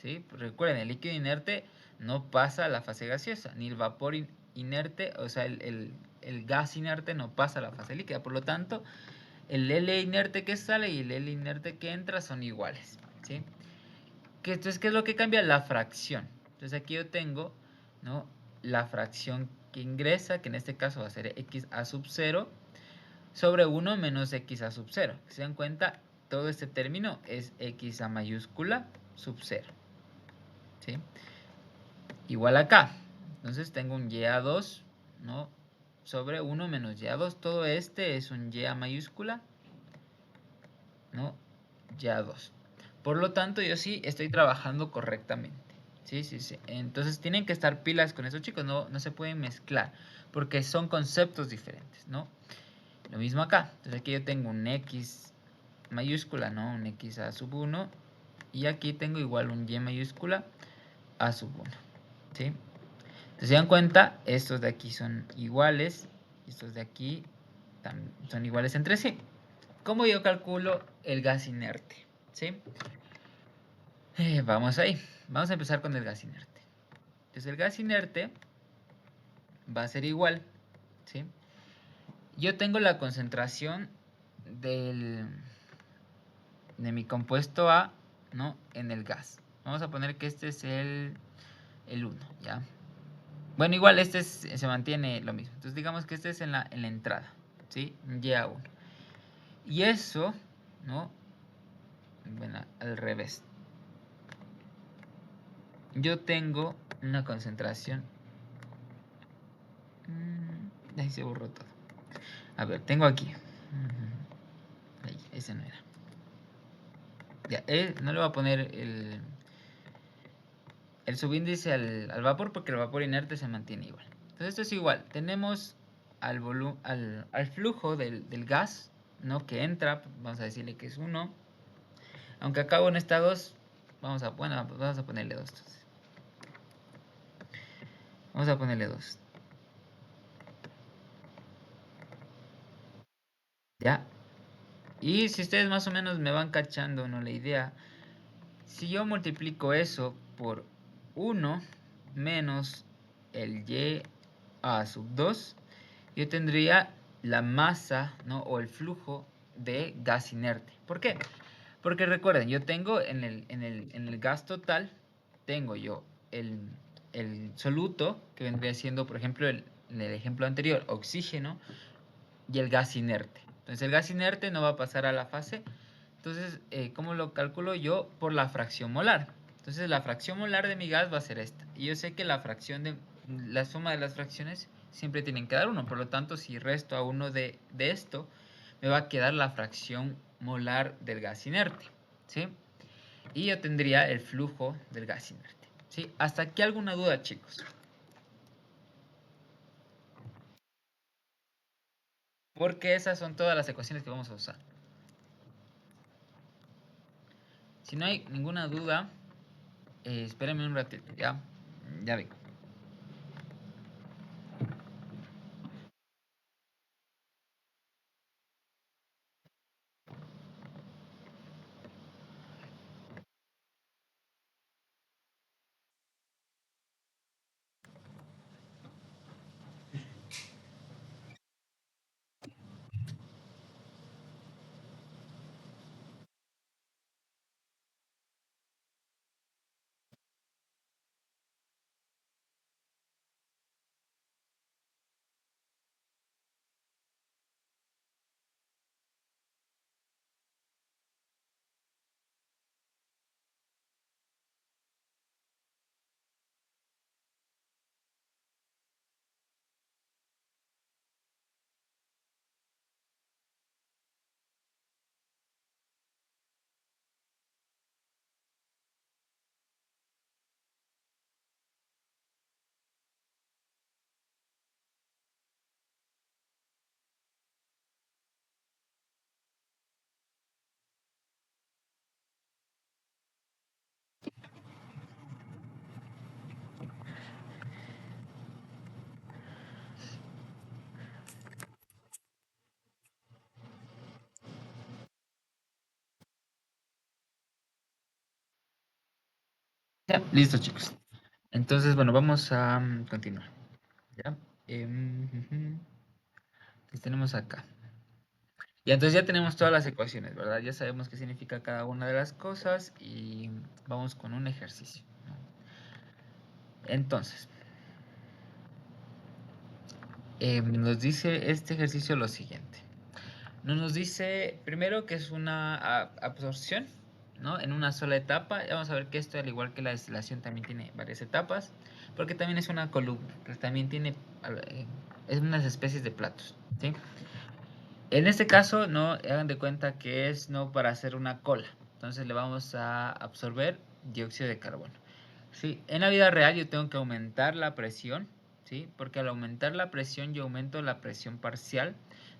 ¿sí? Pues recuerden, el líquido inerte no pasa a la fase gaseosa, ni el vapor inerte, o sea, el gas inerte no pasa a la fase líquida. Por lo tanto, el L inerte que sale y el L inerte que entra son iguales, ¿sí? Entonces, ¿qué es lo que cambia? La fracción. Entonces aquí yo tengo, ¿no? La fracción que ingresa, que en este caso va a ser x a sub 0, sobre 1 menos x a sub 0. Si se dan cuenta, todo este término es x a mayúscula sub 0. ¿Sí? Igual acá. Entonces tengo un y a 2, ¿no? Sobre 1 menos y a 2. Todo este es un y a mayúscula, ¿no? Y a 2. Por lo tanto, yo sí estoy trabajando correctamente. Sí, sí, sí. Entonces tienen que estar pilas con eso, chicos. No, no se pueden mezclar. Porque son conceptos diferentes, ¿no? Lo mismo acá. Entonces aquí yo tengo un x mayúscula, ¿no? Un x a sub 1. Y aquí tengo igual un y mayúscula a sub 1. ¿Sí? Entonces se dan cuenta, estos de aquí son iguales. Estos de aquí son iguales entre sí. ¿Cómo yo calculo el gas inerte? ¿Sí? Vamos ahí. Vamos a empezar con el gas inerte. Entonces el gas inerte va a ser igual. ¿Sí? Yo tengo la concentración de mi compuesto A, ¿no? En el gas. Vamos a poner que este es el 1, ¿ya? Bueno, igual este se mantiene lo mismo. Entonces digamos que este es en la entrada, ¿sí? Y a 1. Y eso, ¿no? Bueno, al revés. Yo tengo una concentración. Ahí se borró todo. A ver, tengo aquí. Ahí, ese no era. Ya, no le voy a poner el subíndice al vapor porque el vapor inerte se mantiene igual. Entonces esto es igual. Tenemos al flujo del gas, ¿no? Que entra, vamos a decirle que es 1. Aunque acá en esta 2, vamos a ponerle 2. Vamos a ponerle 2. ¿Ya? Y si ustedes más o menos me van cachando, ¿no? La idea, si yo multiplico eso por 1 menos el y a sub 2, yo tendría la masa, ¿no? O el flujo de gas inerte. ¿Por qué? Porque recuerden, yo tengo en el gas total, tengo yo el soluto, que vendría siendo, por ejemplo, en el ejemplo anterior, oxígeno, y el gas inerte. Entonces el gas inerte no va a pasar a la fase. Entonces, ¿cómo lo calculo yo? Por la fracción molar. Entonces la fracción molar de mi gas va a ser esta. Y yo sé que la suma de las fracciones siempre tienen que dar 1. Por lo tanto, si resto a 1 de esto, me va a quedar la fracción molar del gas inerte. ¿Sí? Y yo tendría el flujo del gas inerte. ¿Sí? ¿Hasta aquí alguna duda, chicos? Porque esas son todas las ecuaciones que vamos a usar. Si no hay ninguna duda, espérenme un ratito, ¿ya? Ya vengo. Ya, listo, chicos. Entonces, bueno, vamos a continuar. ¿Ya? ¿Qué tenemos acá? Y entonces ya tenemos todas las ecuaciones, ¿verdad? Ya sabemos qué significa cada una de las cosas y vamos con un ejercicio, ¿no? Entonces, nos dice este ejercicio lo siguiente. Nos dice primero que es una absorción, ¿no? En una sola etapa. Vamos a ver que esto, al igual que la destilación, también tiene varias etapas, porque también es una columna, que también tiene es unas especies de platos, ¿sí? En este caso, no hagan de cuenta que es no para hacer una cola. Entonces le vamos a absorber dióxido de carbono. Sí, en la vida real yo tengo que aumentar la presión, ¿sí? Porque al aumentar la presión yo aumento la presión parcial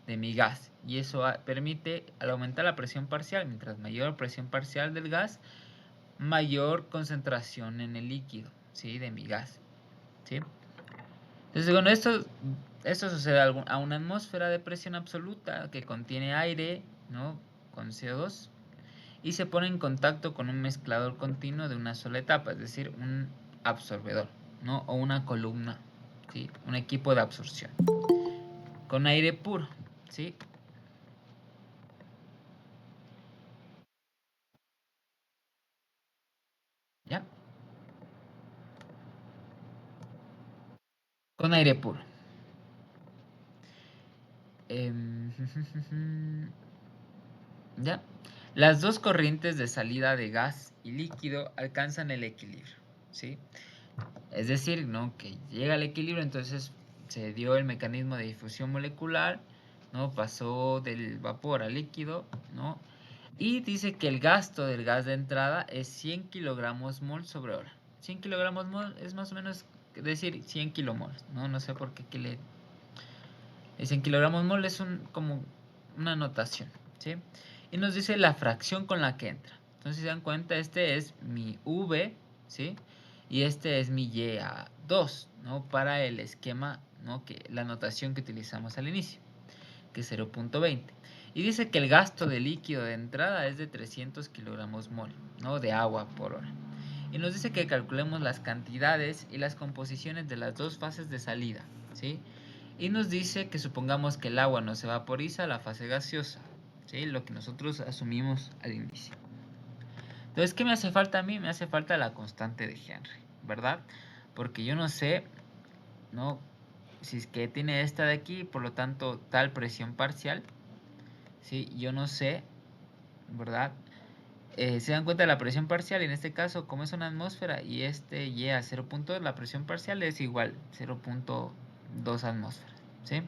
de mi gas. Y eso permite, al aumentar la presión parcial, mientras mayor presión parcial del gas, mayor concentración en el líquido, ¿sí? De mi gas, ¿sí? Entonces, bueno, esto sucede a una atmósfera de presión absoluta que contiene aire, ¿no? Con CO2 y se pone en contacto con un mezclador continuo de una sola etapa, es decir, un absorbedor, ¿no? O una columna, ¿sí? Un equipo de absorción con aire puro, ¿sí? ¿Ya? Con aire puro. Em, ¿Ya? Las dos corrientes de salida de gas y líquido alcanzan el equilibrio, ¿sí? Es decir, ¿no? Que llega al equilibrio, entonces se dio el mecanismo de difusión molecular, ¿no? Pasó del vapor al líquido, ¿no? Y dice que el gasto del gas de entrada es 100 kilogramos mol sobre hora. 100 kilogramos mol es más o menos decir 100 kilomoles, ¿no? No sé por qué que le... 100 kilogramos mol es como una notación, ¿sí? Y nos dice la fracción con la que entra. Entonces, si se dan cuenta, este es mi V, ¿sí? Y este es mi YA2, ¿no? Para el esquema, ¿no? Que, la notación que utilizamos al inicio, que es 0.20. Y dice que el gasto de líquido de entrada es de 300 kilogramos mol, ¿no? De agua por hora. Y nos dice que calculemos las cantidades y las composiciones de las dos fases de salida, ¿sí? Y nos dice que supongamos que el agua no se vaporiza a la fase gaseosa, ¿sí? Lo que nosotros asumimos al inicio. Entonces, ¿qué me hace falta a mí? Me hace falta la constante de Henry, ¿verdad? Porque yo no sé, ¿no? Si es que tiene esta de aquí, por lo tanto, tal presión parcial, ¿sí? Yo no sé, ¿verdad? Se dan cuenta de la presión parcial, en este caso, como es una atmósfera y este Y a 0.2, la presión parcial es igual, 0.2 atmósferas, ¿sí?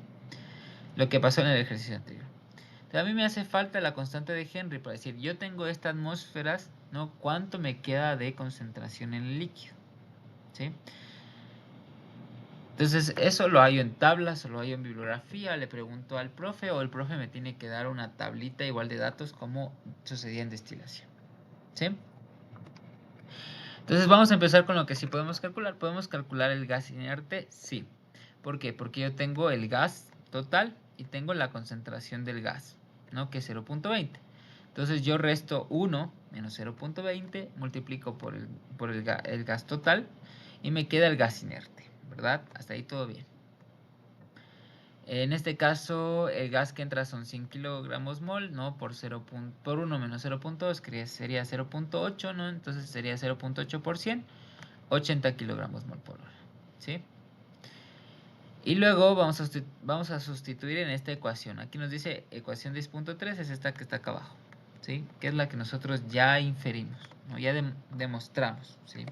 Lo que pasó en el ejercicio anterior. Entonces, a mí me hace falta la constante de Henry para decir, yo tengo estas atmósferas, ¿no? ¿Cuánto me queda de concentración en el líquido? ¿Sí? Entonces, eso lo hallo en tablas o lo hallo en bibliografía, le pregunto al profe o el profe me tiene que dar una tablita igual de datos como sucedía en destilación. ¿Sí? Entonces vamos a empezar con lo que sí podemos calcular. ¿Podemos calcular el gas inerte? Sí. ¿Por qué? Porque yo tengo el gas total y tengo la concentración del gas, ¿no? Que es 0.20. Entonces yo resto 1 menos 0.20, multiplico el gas total y me queda el gas inerte, ¿verdad? Hasta ahí todo bien. En este caso, el gas que entra son 100 kilogramos mol, ¿no? Por 1 menos 0.2 sería 0.8, ¿no? Entonces sería 0.8 por 100, 80 kilogramos mol por hora, ¿sí? Y luego vamos a sustituir en esta ecuación. Aquí nos dice ecuación 10.3, es esta que está acá abajo, ¿sí? Que es la que nosotros ya inferimos, ¿no? Ya demostramos, ¿sí?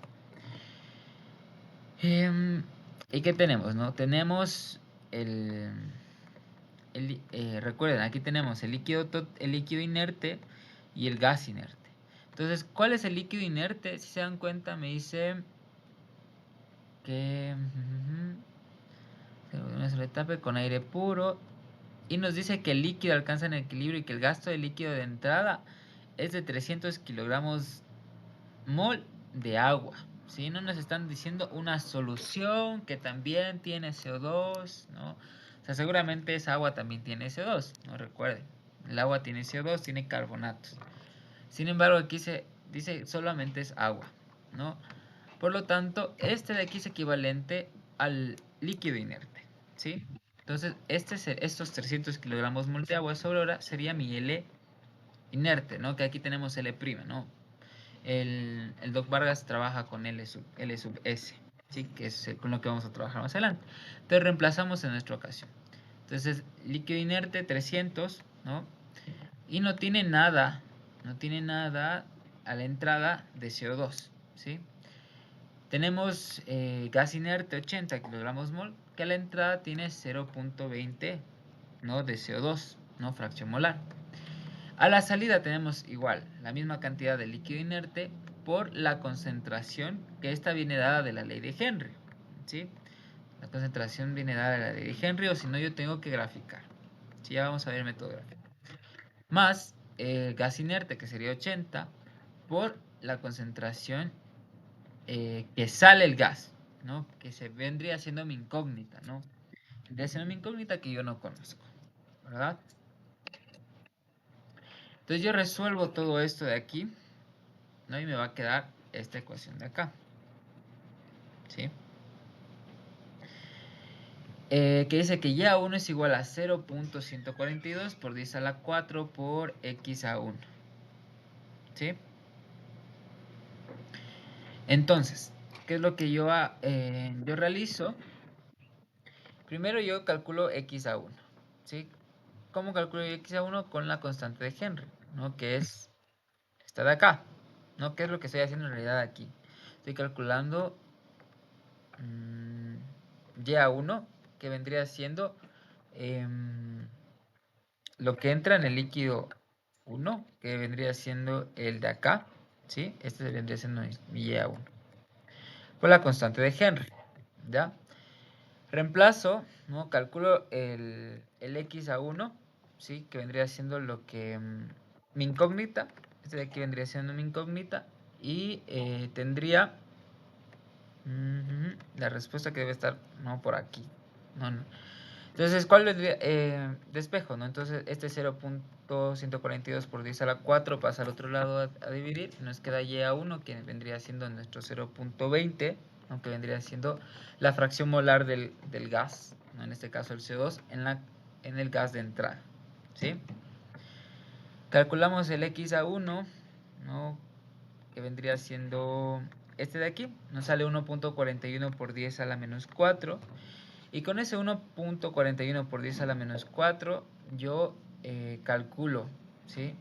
¿Y qué tenemos, no? Tenemos el... recuerden, aquí tenemos el líquido inerte y el gas inerte. Entonces, ¿cuál es el líquido inerte? Si se dan cuenta, me dice que una sola etapa con aire puro. Y nos dice que el líquido alcanza en equilibrio y que el gasto de líquido de entrada es de 300 kilogramos mol de agua. ¿Sí? No nos están diciendo una solución que también tiene CO2, ¿no? O sea, seguramente esa agua también tiene CO2, ¿no? Recuerden, el agua tiene CO2, tiene carbonatos. Sin embargo, aquí se dice solamente es agua, ¿no? Por lo tanto, este de aquí es equivalente al líquido inerte, ¿sí? Entonces, estos 300 kilogramos mol de agua sobre hora sería mi L inerte, ¿no? Que aquí tenemos L', ¿no? El Doc Vargas trabaja con L sub S, ¿sí? Que es con lo que vamos a trabajar más adelante. Entonces, reemplazamos en nuestra ocasión. Entonces, líquido inerte 300, ¿no? Y no tiene nada a la entrada de CO2, ¿sí? Tenemos gas inerte 80 kilogramos mol, que a la entrada tiene 0.20, ¿no? De CO2, ¿no? Fracción molar. A la salida tenemos igual, la misma cantidad de líquido inerte por la concentración, que esta viene dada de la ley de Henry, ¿sí? La concentración viene dada de la ley de Henry, o si no yo tengo que graficar. Sí, ya vamos a ver el método gráfico. Más gas inerte, que sería 80, por la concentración que sale el gas, ¿no? Que se vendría siendo mi incógnita, ¿no? Vendría siendo mi incógnita que yo no conozco, ¿verdad? Entonces yo resuelvo todo esto de aquí, ¿no? Y me va a quedar esta ecuación de acá, ¿sí? Que dice que Y1 es igual a 0.142 por 10 a la 4 por X a 1, ¿sí? Entonces, ¿qué es lo que yo realizo? Primero yo calculo X a 1, ¿sí? ¿Cómo calculo X a 1? Con la constante de Henry, ¿no? Que es esta de acá, ¿no? ¿Qué es lo que estoy haciendo en realidad aquí? Estoy calculando Y a 1, que vendría siendo lo que entra en el líquido 1, que vendría siendo el de acá, ¿sí? Este vendría siendo mi Y a 1. Por la constante de Henry, ¿ya? Reemplazo, ¿no? Calculo el X a 1, ¿sí? Que vendría siendo lo que mi incógnita. Este de aquí vendría siendo mi incógnita. Y tendría la respuesta que debe estar, no, por aquí. No, no. Entonces, ¿cuál vendría? Despejo, ¿no? Entonces, este 0.142 por 10 a la 4 pasa al otro lado a dividir. Nos queda Y a 1, que vendría siendo nuestro 0.20, aunque vendría siendo la fracción molar del gas, ¿no? En este caso el CO2, en el gas de entrada, ¿sí? Calculamos el X a 1, ¿no? Que vendría siendo este de aquí. Nos sale 1.41 por 10 a la menos 4. Y con ese 1.41 por 10 a la menos 4, yo calculo, ¿sí?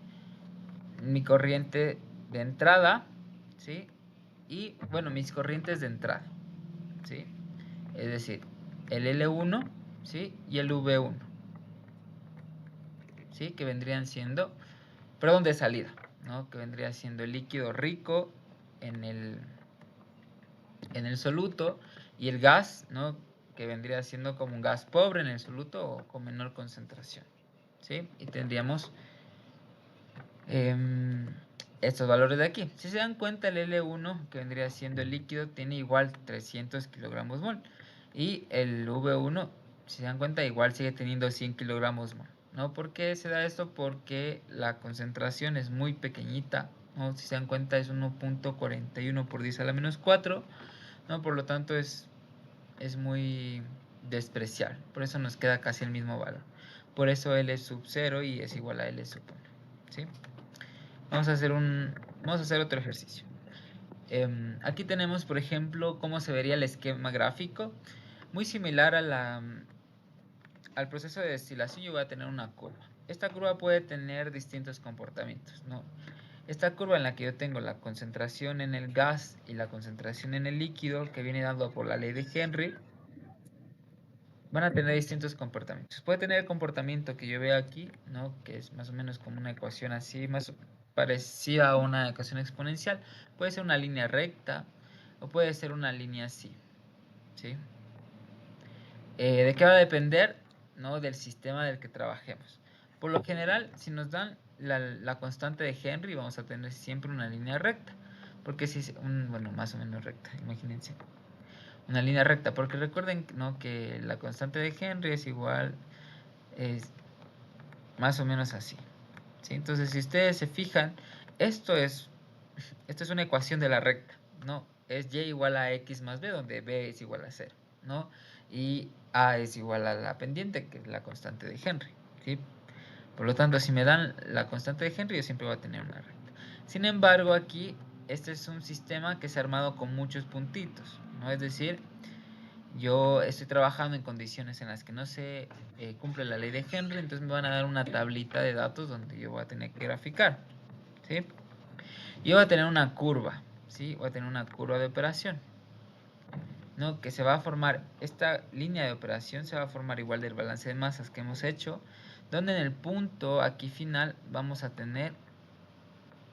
Mi corriente de entrada, ¿sí? Y, bueno, mis corrientes de entrada, ¿sí? Es decir, el L1, ¿sí? Y el V1, ¿sí? Que vendrían siendo, perdón, de salida, ¿no? Que vendría siendo el líquido rico en el soluto y el gas, ¿no? Que vendría siendo como un gas pobre en el soluto o con menor concentración, ¿sí? Y tendríamos estos valores de aquí. Si se dan cuenta, el L1, que vendría siendo el líquido, tiene igual 300 kilogramos mol. Y el V1, si se dan cuenta, igual sigue teniendo 100 kilogramos mol, ¿no? ¿Por qué se da esto? Porque la concentración es muy pequeñita, ¿no? Si se dan cuenta, es 1.41 por 10 a la menos 4, ¿no? Por lo tanto, es muy despreciable. Por eso nos queda casi el mismo valor. Por eso L sub 0 y es igual a L sub 1, ¿sí? Vamos a hacer otro ejercicio. Aquí tenemos, por ejemplo, cómo se vería el esquema gráfico. Muy similar al proceso de destilación, yo voy a tener una curva. Esta curva puede tener distintos comportamientos, ¿no? Esta curva en la que yo tengo la concentración en el gas y la concentración en el líquido, que viene dado por la ley de Henry, van a tener distintos comportamientos. Puede tener el comportamiento que yo veo aquí, ¿no? Que es más o menos como una ecuación así, más parecida a una ecuación exponencial. Puede ser una línea recta o puede ser una línea así, ¿sí? ¿De qué va a depender? ¿No? Del sistema del que trabajemos. Por lo general, si nos dan la constante de Henry, vamos a tener siempre una línea recta. Porque si, bueno, más o menos recta, imagínense. Una línea recta, porque recuerden, ¿no? Que la constante de Henry es igual, es más o menos así, ¿sí? Entonces, si ustedes se fijan, esto es una ecuación de la recta, ¿no? es y igual a x más b, donde b es igual a 0, ¿no? Y a es igual a la pendiente, que es la constante de Henry, ¿sí? Por lo tanto, si me dan la constante de Henry, yo siempre voy a tener una recta. Sin embargo, aquí, este es un sistema que se ha armado con muchos puntitos, ¿no? Es decir, yo estoy trabajando en condiciones en las que no se cumple la ley de Henry, entonces me van a dar una tablita de datos donde yo voy a tener que graficar, ¿sí? Yo voy a tener una curva, ¿sí? Voy a tener una curva de operación, ¿no? Que se va a formar, esta línea de operación se va a formar igual del balance de masas que hemos hecho, donde en el punto aquí final vamos a tener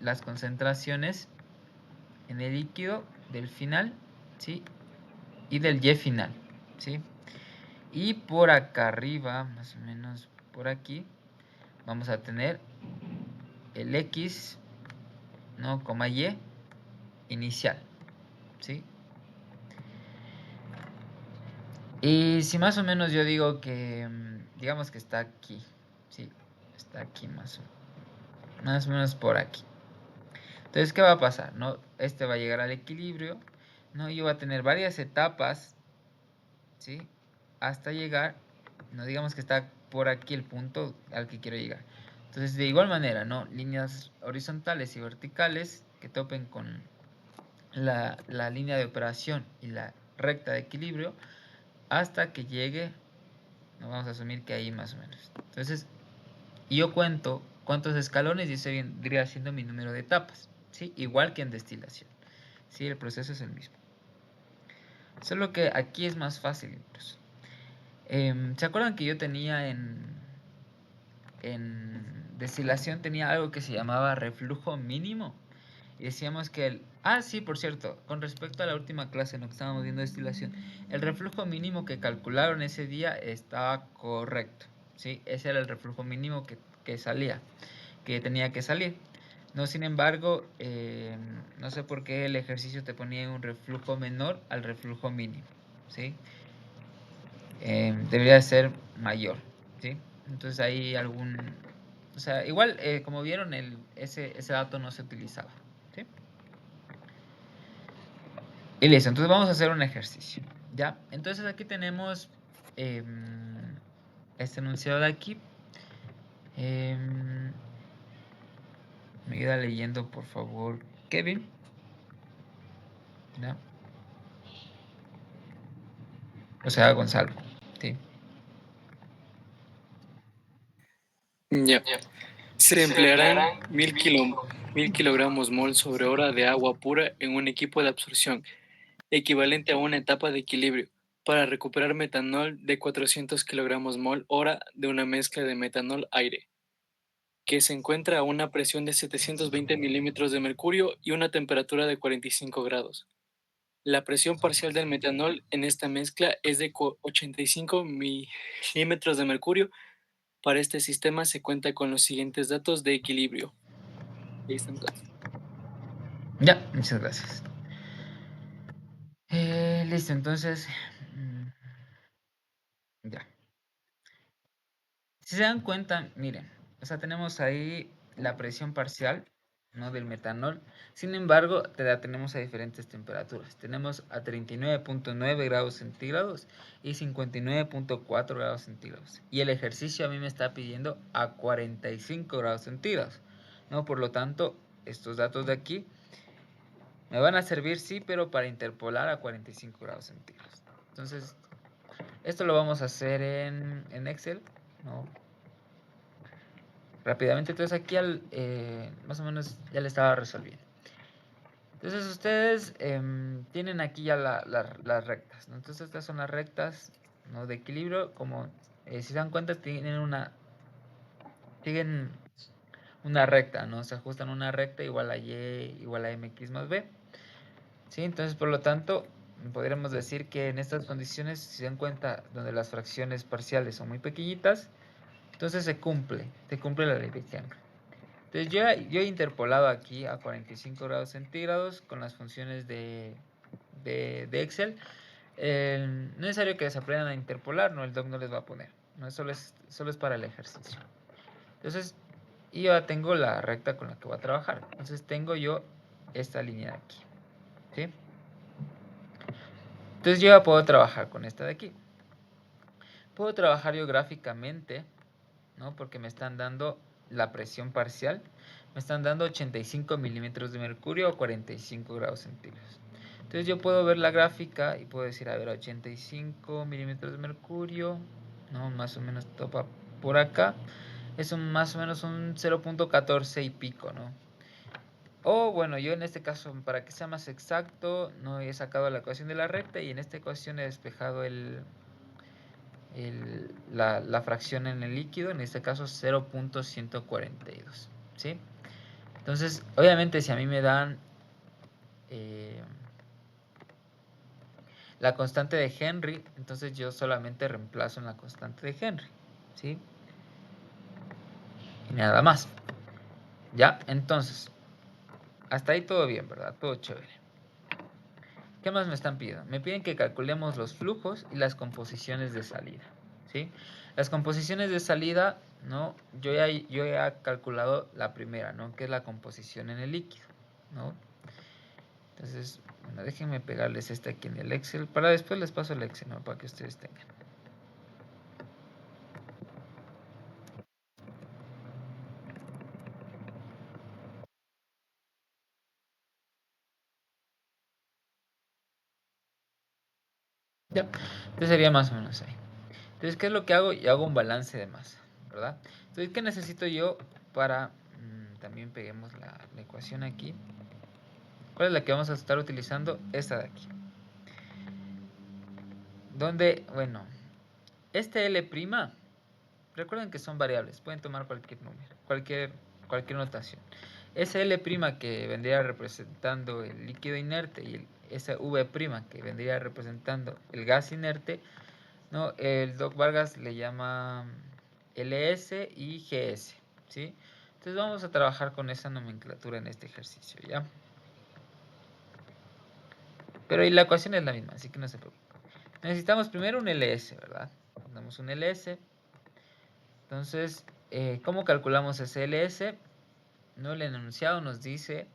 las concentraciones en el líquido del final, ¿sí? Y del Y final, ¿sí? Y por acá arriba, más o menos por aquí, vamos a tener el X, ¿no? Coma Y inicial, ¿sí? Y si más o menos yo digo que, digamos que está aquí, ¿sí? Está aquí más o menos por aquí. Entonces, ¿qué va a pasar? ¿No? Este va a llegar al equilibrio, ¿no? Yo voy a tener varias etapas, ¿sí? Hasta llegar, no digamos que está por aquí el punto al que quiero llegar. Entonces, de igual manera, ¿no? Líneas horizontales y verticales que topen con la línea de operación y la recta de equilibrio hasta que llegue, no vamos a asumir que ahí más o menos. Entonces, yo cuento cuántos escalones y ese vendría siendo mi número de etapas, ¿sí? Igual que en destilación, ¿sí? El proceso es el mismo. Solo que aquí es más fácil incluso. ¿Se acuerdan que yo tenía en destilación tenía algo que se llamaba reflujo mínimo? Y decíamos que sí, por cierto, con respecto a la última clase en lo que estábamos viendo destilación, el reflujo mínimo que calcularon ese día estaba correcto, ¿sí? Ese era el reflujo mínimo que salía, que tenía que salir. No, sin embargo, no sé por qué el ejercicio te ponía un reflujo menor al reflujo mínimo, ¿sí? Debería ser mayor, ¿sí? Entonces ahí o sea, igual, como vieron, ese dato no se utilizaba, ¿sí? Y listo, entonces vamos a hacer un ejercicio, ¿ya? Entonces aquí tenemos este enunciado de aquí. Me ayuda leyendo, por favor, Kevin, ¿no? O sea, Gonzalo, ¿sí? Ya. Se emplearán 1000 kilogramos mol sobre hora de agua pura en un equipo de absorción, equivalente a una etapa de equilibrio, para recuperar metanol de 400 kilogramos mol hora de una mezcla de metanol-aire, que se encuentra a una presión de 720 milímetros de mercurio y una temperatura de 45 grados. La presión parcial del metanol en esta mezcla es de 85 milímetros de mercurio. Para este sistema se cuenta con los siguientes datos de equilibrio. Listo, entonces. Ya, muchas gracias. Listo, entonces, ya. Si se dan cuenta, miren, o sea, tenemos ahí la presión parcial, ¿no? Del metanol. Sin embargo, la tenemos a diferentes temperaturas. Tenemos a 39.9 grados centígrados y 59.4 grados centígrados. Y el ejercicio a mí me está pidiendo a 45 grados centígrados, ¿no? Por lo tanto, estos datos de aquí me van a servir, sí, pero para interpolar a 45 grados centígrados. Entonces, esto lo vamos a hacer en Excel, ¿no? Rápidamente. Entonces aquí más o menos ya le estaba resolviendo. Entonces ustedes tienen aquí ya las rectas, ¿no? Entonces estas son las rectas, ¿no? De equilibrio. Como si se dan cuenta, siguen una recta, ¿no? Se ajustan una recta igual a y igual a mx más b, ¿sí? Entonces, por lo tanto, podríamos decir que en estas condiciones, si se dan cuenta, donde las fracciones parciales son muy pequeñitas, entonces se cumple la ley de Henry. Entonces yo he interpolado aquí a 45 grados centígrados con las funciones de Excel. No es necesario que se aprendan a interpolar, no, el doc no les va a poner. No, solo es para el ejercicio. Entonces, y yo ya tengo la recta con la que voy a trabajar. Entonces tengo yo esta línea de aquí, ¿sí? Entonces yo ya puedo trabajar con esta de aquí. Puedo trabajar yo gráficamente, ¿no? Porque me están dando la presión parcial. Me están dando 85 milímetros de mercurio o 45 grados centígrados. Entonces yo puedo ver la gráfica y puedo decir, a ver, 85 milímetros de mercurio, ¿no? Más o menos topa por acá. Es más o menos un 0.14 y pico, ¿no? O bueno, yo en este caso, para que sea más exacto, no he sacado la ecuación de la recta y en esta ecuación he despejado la fracción en el líquido, en este caso 0.142, ¿sí? Entonces, obviamente si a mí me dan la constante de Henry, entonces yo solamente reemplazo en la constante de Henry, ¿sí? Y nada más. Ya, entonces, hasta ahí todo bien, ¿verdad? Todo chévere. ¿Qué más me están pidiendo? Me piden que calculemos los flujos y las composiciones de salida, ¿sí? Las composiciones de salida, ¿no? Yo ya he calculado la primera, ¿no? Que es la composición en el líquido, ¿no? Entonces, bueno, déjenme pegarles este aquí en el Excel. Para después les paso el Excel, ¿no? Para que ustedes tengan. Ya, entonces sería más o menos ahí. Entonces, ¿qué es lo que hago? Yo hago un balance de masa, ¿verdad? Entonces, ¿qué necesito yo para... también peguemos la ecuación aquí. ¿Cuál es la que vamos a estar utilizando? Esta de aquí. Donde, bueno, este L', recuerden que son variables, pueden tomar cualquier número, cualquier notación. Ese L' que vendría representando el líquido inerte y esa V' que vendría representando el gas inerte, ¿no? El Doc Vargas le llama LS y GS, ¿sí? Entonces vamos a trabajar con esa nomenclatura en este ejercicio, ¿ya? Pero y la ecuación es la misma, así que no se preocupen. Necesitamos primero un LS, ¿verdad? Damos un LS. Entonces, ¿cómo calculamos ese LS? ¿No? El enunciado nos dice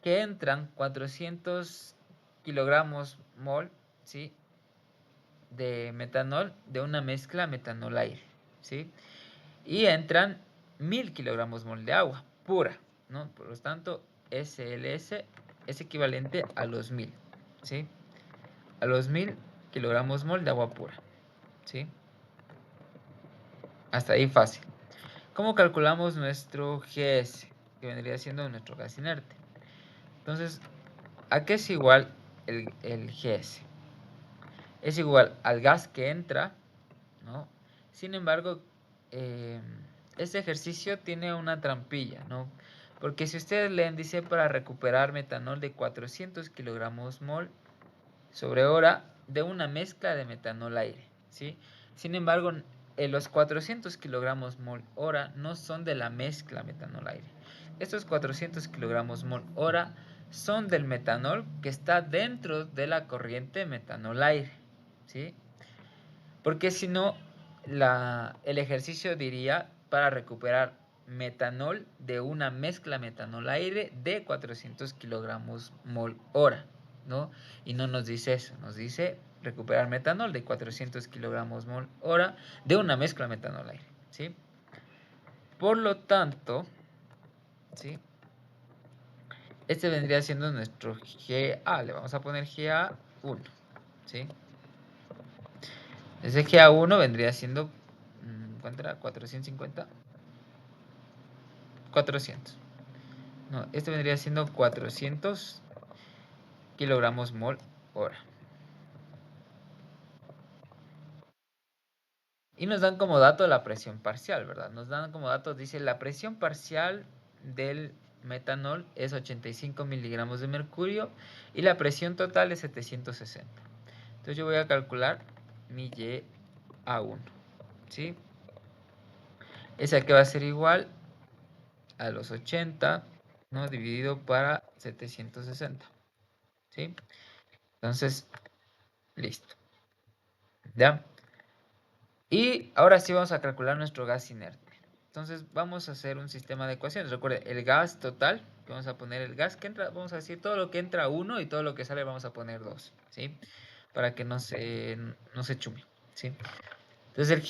que entran 400 kilogramos mol, ¿sí? De metanol de una mezcla metanol-aire, ¿sí? Y entran 1000 kilogramos mol de agua pura, ¿no? Por lo tanto, SLS es equivalente a los 1000, ¿sí? A los 1000 kilogramos mol de agua pura, ¿sí? Hasta ahí fácil. ¿Cómo calculamos nuestro GS? Que vendría siendo nuestro gas inerte. Entonces, ¿a qué es igual el GS? Es igual al gas que entra, ¿no? Sin embargo, este ejercicio tiene una trampilla, ¿no? Porque si ustedes leen, dice para recuperar metanol de 400 kilogramos mol sobre hora de una mezcla de metanol aire, ¿sí? Sin embargo, los 400 kilogramos mol hora no son de la mezcla metanol aire. Estos 400 kilogramos mol hora son del metanol que está dentro de la corriente metanol aire, ¿sí? Porque si no, el ejercicio diría para recuperar metanol de una mezcla metanol aire de 400 kilogramos mol hora, ¿no? Y no nos dice eso, nos dice recuperar metanol de 400 kilogramos mol hora de una mezcla metanol aire, ¿sí? Por lo tanto, ¿sí? Este vendría siendo nuestro GA, le vamos a poner GA1, ¿sí? Ese GA1 vendría siendo, ¿cuánto era? 450. 400. No, este vendría siendo 400 kilogramos mol hora. Y nos dan como dato la presión parcial, ¿verdad? Nos dan como dato, dice, la presión parcial del metanol es 85 miligramos de mercurio y la presión total es 760. Entonces yo voy a calcular mi YA1, ¿sí? Esa que va a ser igual a los 80, ¿no? Dividido para 760, ¿sí? Entonces, listo. ¿Ya? Y ahora sí vamos a calcular nuestro gas inerte. Entonces vamos a hacer un sistema de ecuaciones. Recuerden, el gas total, que vamos a poner el gas que entra, vamos a decir todo lo que entra 1 y todo lo que sale vamos a poner 2, ¿sí? para que no se chume, ¿sí? Entonces el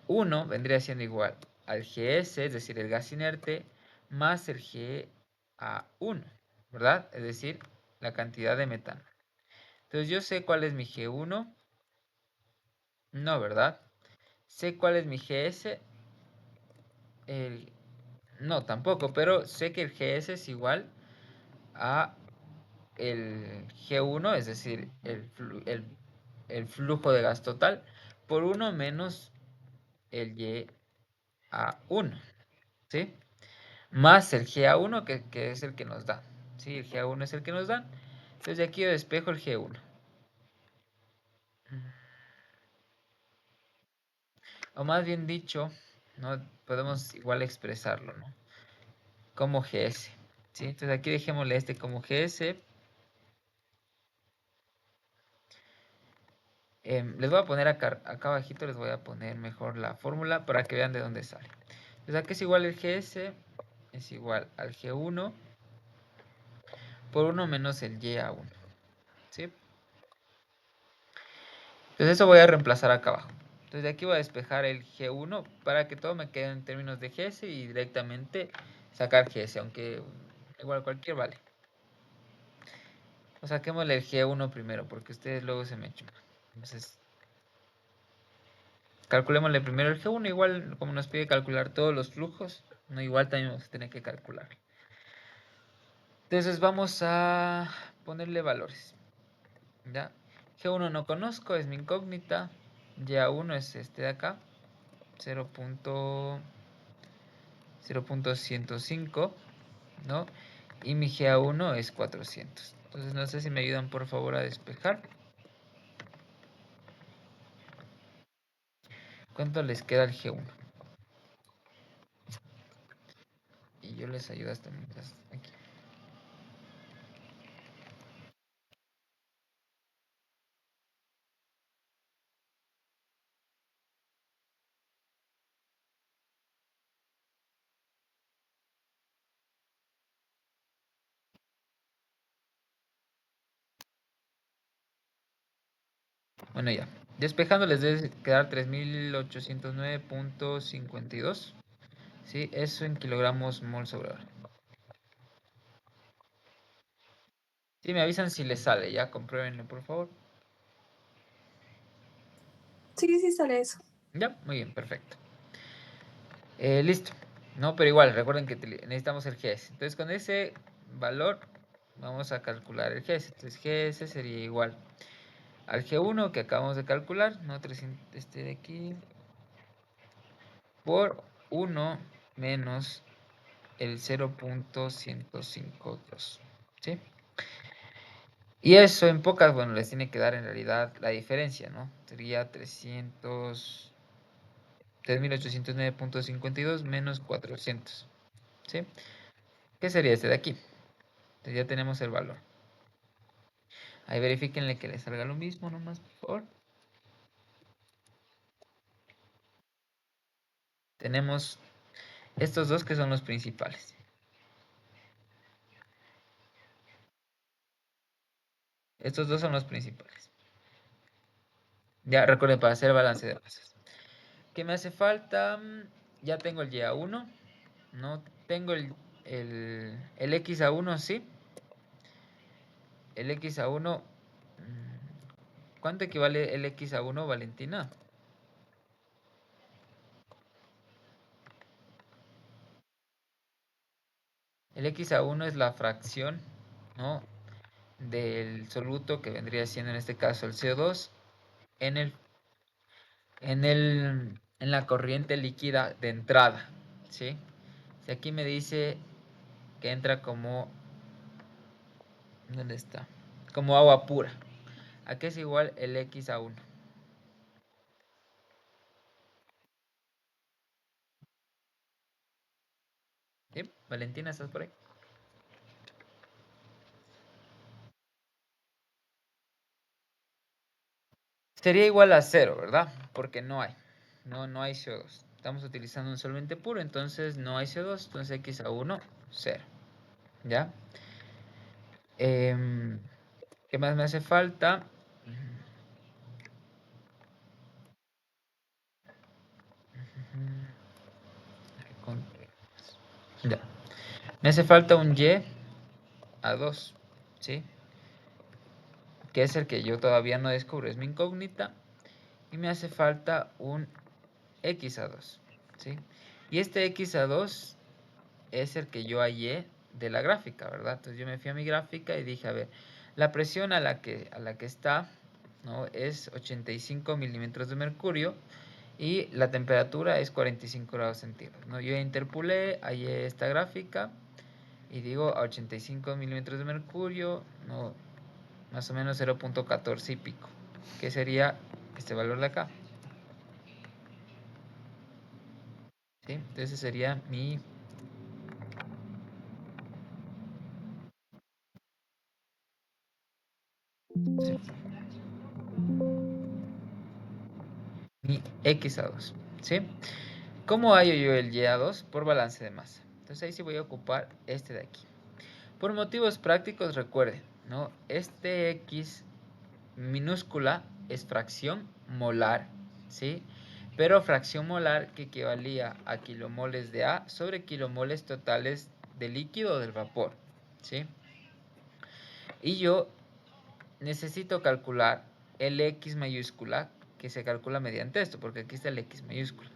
G1 vendría siendo igual al GS, es decir, el gas inerte, más el GA1, ¿verdad? Es decir, la cantidad de metano. Entonces yo sé cuál es mi G1. No, ¿verdad? Sé cuál es mi GS. No, tampoco, pero sé que el GS es igual a el G1, es decir, el flujo de gas total, por 1 menos el YA1, ¿sí? Más el GA1, que es el que nos da, ¿sí? El GA1 es el que nos da. Entonces de aquí yo despejo el G1. O más bien dicho, ¿no? Podemos igual expresarlo, ¿no? Como GS, ¿sí? Entonces aquí dejémosle este como GS. Les voy a poner acá abajito, les voy a poner mejor la fórmula para que vean de dónde sale. Entonces aquí es igual el GS, es igual al G1 por 1 menos el YA1, ¿sí? Entonces eso voy a reemplazar acá abajo. Entonces de aquí voy a despejar el G1 para que todo me quede en términos de GS y directamente sacar GS, aunque igual cualquier vale. O saquémosle el G1 primero porque ustedes luego se me chupan. Entonces calculémosle primero el G1, igual como nos pide calcular todos los flujos, no igual también vamos a tener que calcular. Entonces vamos a ponerle valores. ¿Ya? G1 no conozco, es mi incógnita. Ya1 es este de acá, 0.105, ¿no? Y mi GA1 es 400. Entonces no sé si me ayudan por favor a despejar. ¿Cuánto les queda al G1? Y yo les ayudo hasta mientras aquí. Bueno, ya. Despejando les debe quedar 3809.52. ¿Sí? Eso en kilogramos mol sobre hora. Sí, me avisan si les sale, ya. Compruébenlo, por favor. Sí, sí sale eso. Ya, muy bien, perfecto. Listo. No, pero igual, recuerden que necesitamos el GS. Entonces, con ese valor vamos a calcular el GS. Entonces, GS sería igual al G1 que acabamos de calcular, ¿no? 300, este de aquí, por 1 menos el 0.152, ¿sí? Y eso en pocas, bueno, les tiene que dar en realidad la diferencia, ¿no? Sería 3.809.52 menos 400, ¿sí? ¿Qué sería este de aquí? Entonces ya tenemos el valor. Ahí verifíquenle que les salga lo mismo nomás, por favor. Tenemos estos dos que son los principales. Estos dos son los principales. Ya recuerden para hacer balance de masas. ¿Qué me hace falta? Ya tengo el YA1. No tengo el XA1, sí. El XA1. ¿Cuánto equivale el XA1, Valentina? El XA1 es la fracción, ¿no?, del soluto que vendría siendo en este caso el CO2 en la corriente líquida de entrada, ¿sí? Si aquí me dice que entra como, ¿dónde está? Como agua pura. ¿A qué es igual el XA1? ¿Sí? Valentina, ¿estás por ahí? Sería igual a 0, ¿verdad? Porque no hay. No hay CO2. Estamos utilizando un solvente puro, entonces no hay CO2. Entonces XA1, 0. ¿Ya? ¿Qué más me hace falta? Ya. Me hace falta un Y a 2, ¿sí? Que es el que yo todavía no descubro, es mi incógnita. Y me hace falta un X a 2, ¿sí? Y este X a 2 es el que yo hallé de la gráfica, ¿verdad? Entonces yo me fui a mi gráfica y dije, a ver, la presión a la que está, ¿no? Es 85 milímetros de mercurio y la temperatura es 45 grados centígrados, ¿no? Yo interpolé, hallé esta gráfica y digo a 85 milímetros de mercurio, ¿no? Más o menos 0.14 y pico, que sería este valor de acá. ¿Sí? Entonces sería mi X a 2, ¿sí? ¿Cómo hallo yo el Y a 2? Por balance de masa. Entonces ahí sí voy a ocupar este de aquí. Por motivos prácticos, recuerden, ¿no? Este X minúscula es fracción molar, ¿sí? Pero fracción molar que equivalía a kilomoles de A sobre kilomoles totales de líquido o del vapor, ¿sí? Y yo necesito calcular el X mayúscula, que se calcula mediante esto, porque aquí está el X mayúscula.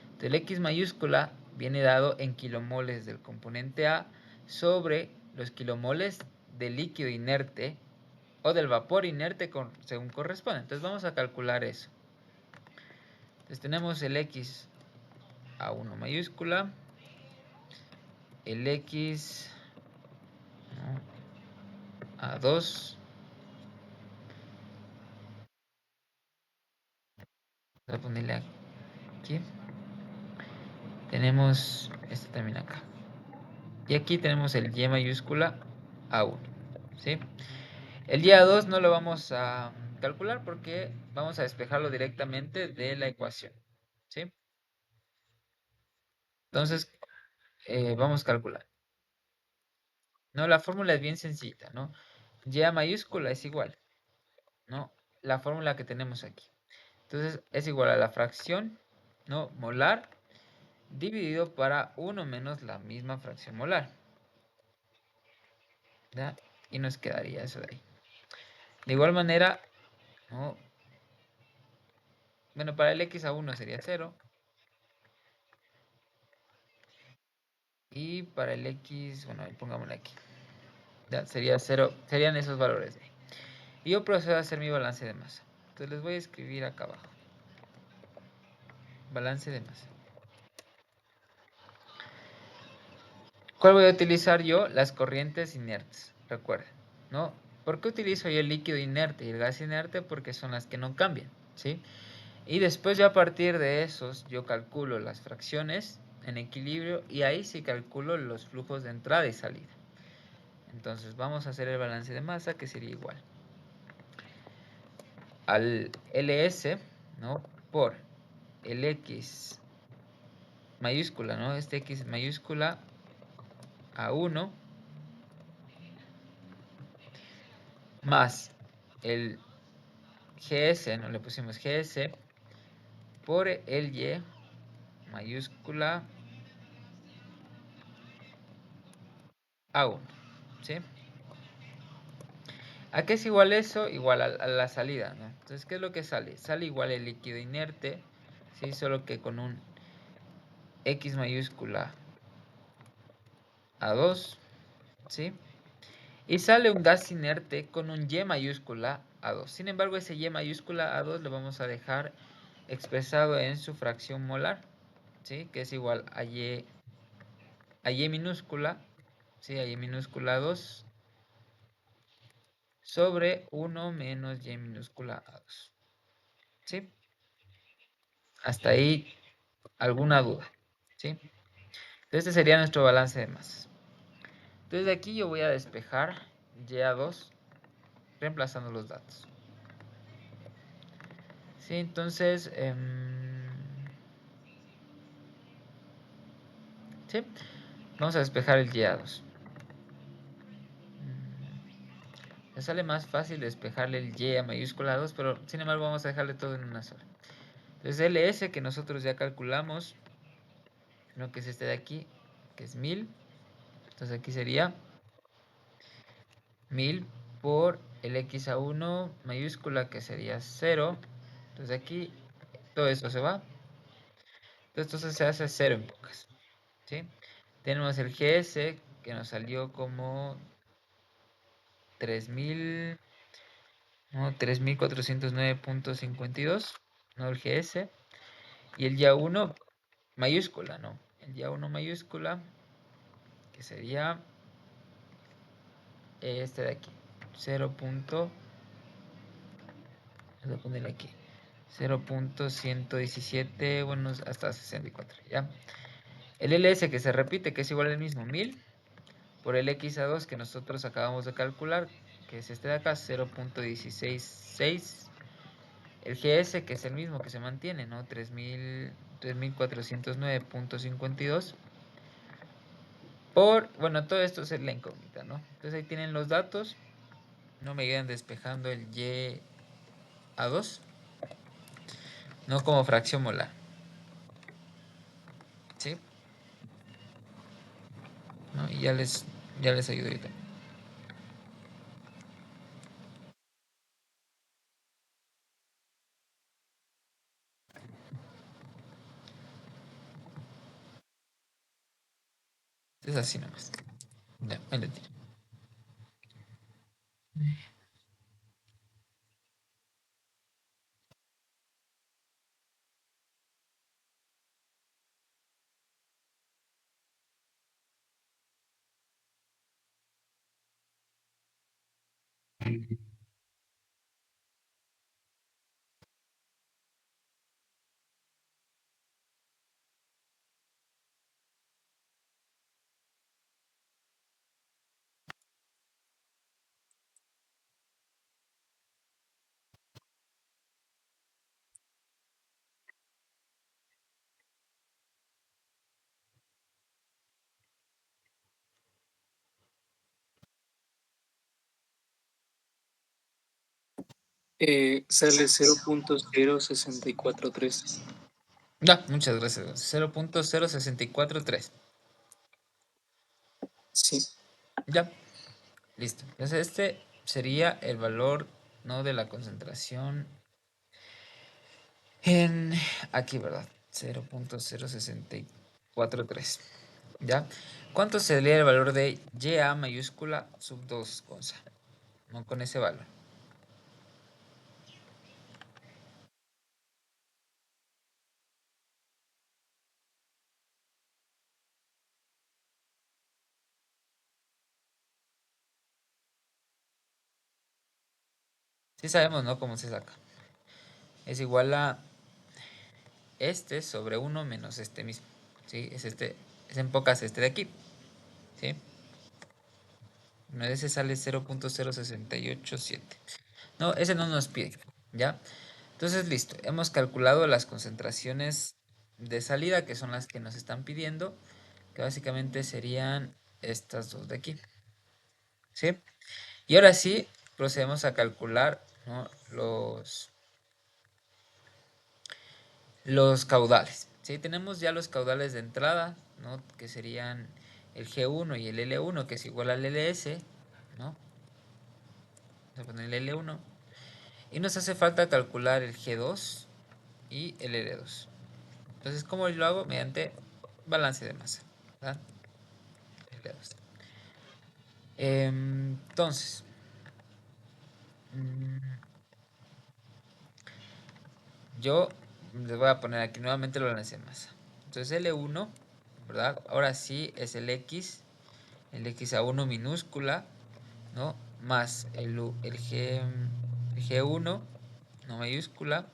Entonces, el X mayúscula viene dado en kilomoles del componente A sobre los kilomoles del líquido inerte o del vapor inerte según corresponde. Entonces vamos a calcular eso. Entonces tenemos el X a 1 mayúscula, el X a 2, voy a ponerle aquí, tenemos este también acá. Y aquí tenemos el Y mayúscula a 1, ¿sí? El Y a 2 no lo vamos a calcular porque vamos a despejarlo directamente de la ecuación, ¿sí? Entonces, vamos a calcular. No, la fórmula es bien sencilla, ¿no? Y a mayúscula es igual, ¿no? La fórmula que tenemos aquí. Entonces, es igual a la fracción, ¿no? Molar dividido para 1 menos la misma fracción molar. ¿Ya? Y nos quedaría eso de ahí. De igual manera, ¿no? Bueno, para el X a 1 sería 0. Y para el X, bueno, pongámosle aquí. Ya sería 0, serían esos valores de ahí. Y yo procedo a hacer mi balance de masa. Entonces les voy a escribir acá abajo. Balance de masa. ¿Cuál voy a utilizar yo? Las corrientes inertes, recuerden, ¿no? ¿Por qué utilizo yo el líquido inerte y el gas inerte? Porque son las que no cambian, ¿sí? Y después yo a partir de esos, yo calculo las fracciones en equilibrio y ahí sí calculo los flujos de entrada y salida. Entonces vamos a hacer el balance de masa que sería igual al LS, ¿no? Por el X mayúscula, ¿no? Este X mayúscula a 1 más el GS, no le pusimos GS, por el Y mayúscula a 1, ¿sí? ¿A qué es igual eso? Igual a la salida, ¿no? Entonces, ¿qué es lo que sale? Sale igual el líquido inerte, ¿sí? Solo que con un X mayúscula a 2, ¿sí? Y sale un gas inerte con un Y mayúscula a 2. Sin embargo, ese Y mayúscula a 2 lo vamos a dejar expresado en su fracción molar, ¿sí? Que es igual a Y minúscula, ¿sí? A Y minúscula 2 sobre 1 menos Y minúscula a 2, ¿sí? Hasta ahí, ¿alguna duda? ¿Sí? Este sería nuestro balance de masas. Entonces de aquí yo voy a despejar Y a 2 reemplazando los datos. Sí, entonces, sí, vamos a despejar el Y a 2. Me sale más fácil despejarle el Y a mayúscula 2, pero sin embargo vamos a dejarle todo en una sola. Entonces LS que nosotros ya calculamos, lo que es este de aquí, que es 1000. Entonces aquí sería 1000 por el x1 mayúscula, que sería 0. Entonces aquí todo esto se va. Entonces se hace 0 en pocas. ¿Sí? Tenemos el GS, que nos salió como 3000, no, 3409.52, no el GS. Y el YA1 mayúscula, ¿no? El YA1 mayúscula, que sería este de aquí, 0. Voy a ponerle aquí 0.117, bueno, hasta 64, ¿ya? El LS, que se repite, que es igual al mismo, 1000 por el XA2 que nosotros acabamos de calcular, que es este de acá, 0.166. El GS, que es el mismo, que se mantiene, ¿no? 3409.52 por, bueno, todo esto es la incógnita, ¿no? Entonces ahí tienen los datos. No me quedan despejando el YA2, no como fracción molar, ¿sí? ¿No? Y ya les ayudo yo también. Es así nomás. Ya, ahí lo tiro. Sale 0.0643. Ya, muchas gracias. 0.0643. Sí. Ya, listo. Entonces este sería el valor, ¿no?, de la concentración en aquí, ¿verdad? 0.0643. ¿Ya? ¿Cuánto sería el valor de YA mayúscula sub 2, Gonza? No, con ese valor. Sí sabemos, ¿no?, cómo se saca. Es igual a este sobre 1 menos este mismo. ¿Sí? Es en pocas este de aquí. ¿Sí? No, ese sale 0.0687. No, ese no nos pide. ¿Ya? Entonces, listo. Hemos calculado las concentraciones de salida, que son las que nos están pidiendo, que básicamente serían estas dos de aquí. ¿Sí? Y ahora sí, procedemos a calcular, ¿no?, los caudales. ¿Sí? Tenemos ya los caudales de entrada, ¿no?, que serían el G1 y el L1, que es igual al LS, ¿no? Vamos a poner el L1. Y nos hace falta calcular el G2 y el L2. Entonces, ¿cómo lo hago? Mediante balance de masa, ¿verdad? L2. Entonces, yo les voy a poner aquí nuevamente el balance de masa. Entonces L1, ¿verdad? Ahora sí es el XA1 minúscula, ¿no? Más el G1, no mayúscula,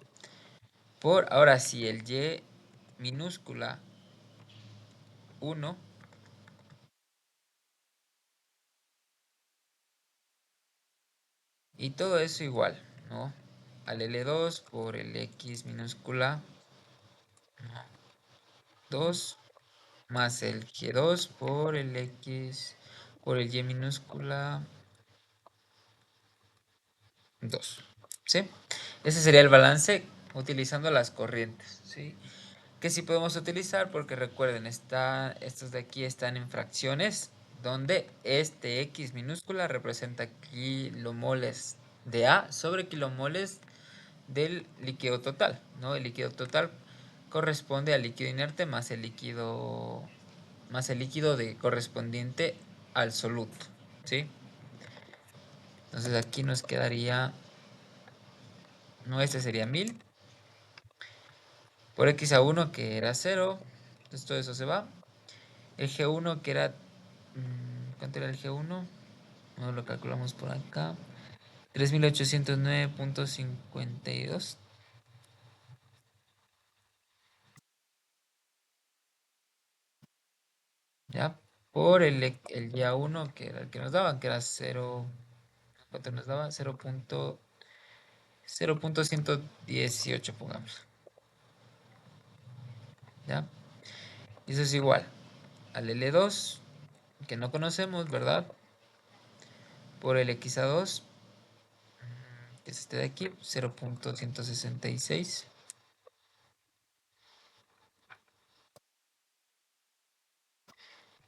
por ahora sí el Y minúscula 1, y todo eso igual, ¿no?, al L2 por el X minúscula 2 más el G2 por el X por el Y minúscula 2. ¿Sí? Ese sería el balance utilizando las corrientes, ¿sí? que sí podemos utilizar porque recuerden, estos de aquí están en fracciones donde este X minúscula representa kilomoles de A sobre kilomoles del líquido total, ¿no? El líquido total corresponde al líquido inerte más el líquido de correspondiente al soluto, ¿sí? Entonces aquí nos quedaría, no, este sería 1000 por x a 1 que era 0, entonces todo eso se va. El G1 que era, ¿cuánto era el G1? No lo calculamos por acá. 3809.52. ¿Ya? Por el ya 1 que era el que nos daban, que era 0. ¿Cuánto nos daba? 0.118, pongamos. ¿Ya? Y eso es igual al L2, que no conocemos, ¿verdad? Por el X a 2, que es este de aquí, 0.166.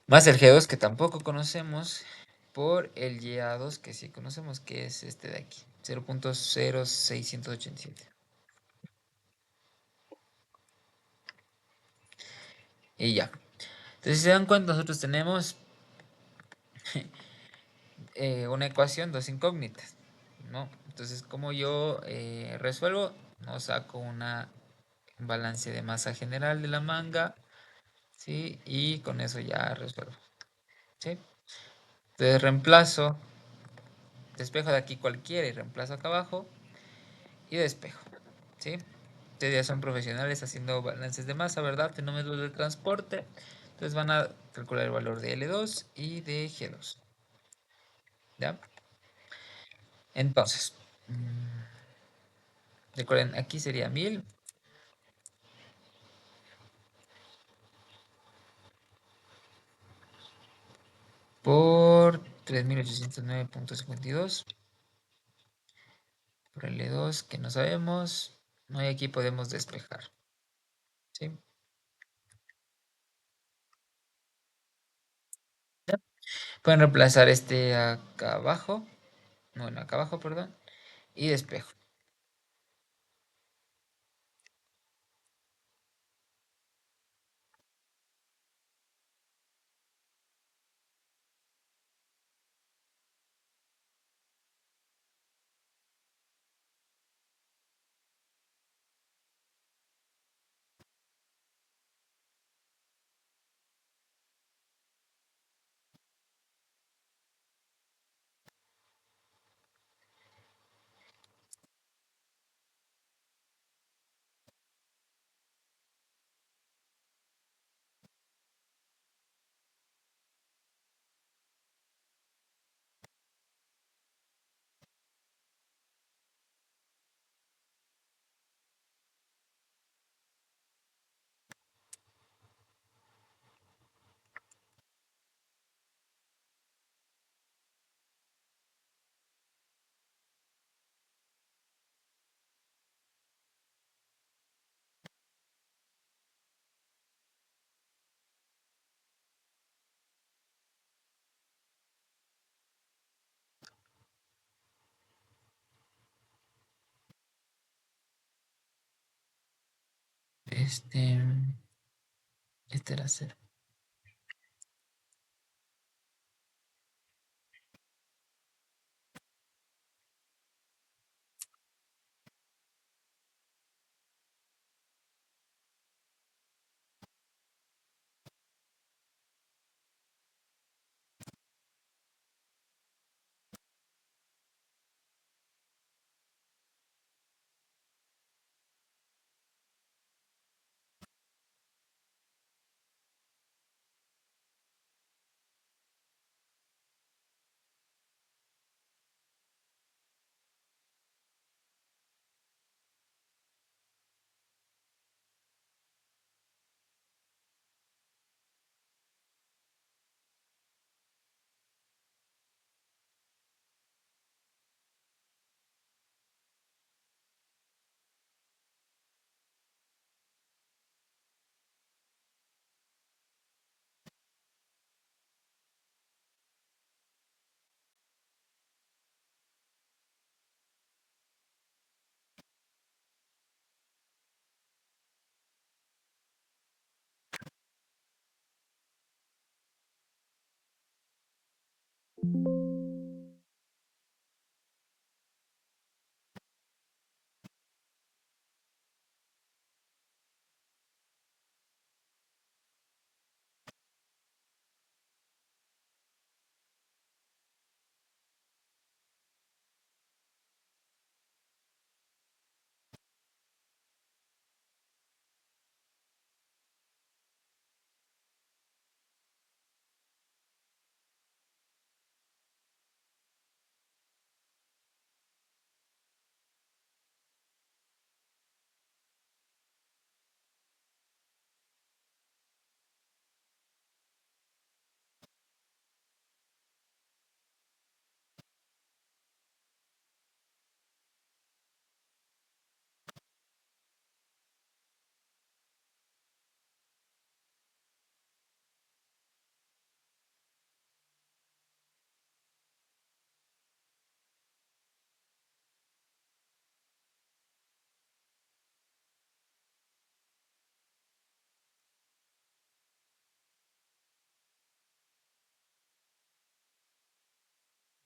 Más el G2 que tampoco conocemos, por el Y2 que sí conocemos, que es este de aquí, 0.0687. Y ya. Entonces, si se dan cuenta, nosotros tenemos una ecuación, dos incógnitas, ¿no? Entonces, como yo resuelvo, no saco un balance de masa general de la manga, ¿sí? Y con eso ya resuelvo, ¿sí? Entonces reemplazo, despejo de aquí cualquiera y reemplazo acá abajo y despejo, ¿sí? Ustedes ya son profesionales haciendo balances de masa, ¿verdad? Fenómenos del transporte. Entonces van a calcular el valor de L2 y de G2, ¿ya? Entonces, recuerden, aquí sería 1000 por 3809.52 por L2 que no sabemos. No, y aquí podemos despejar, ¿sí? ¿Ya? Pueden reemplazar este acá abajo, bueno, acá abajo, perdón, y despejo. Este era 0.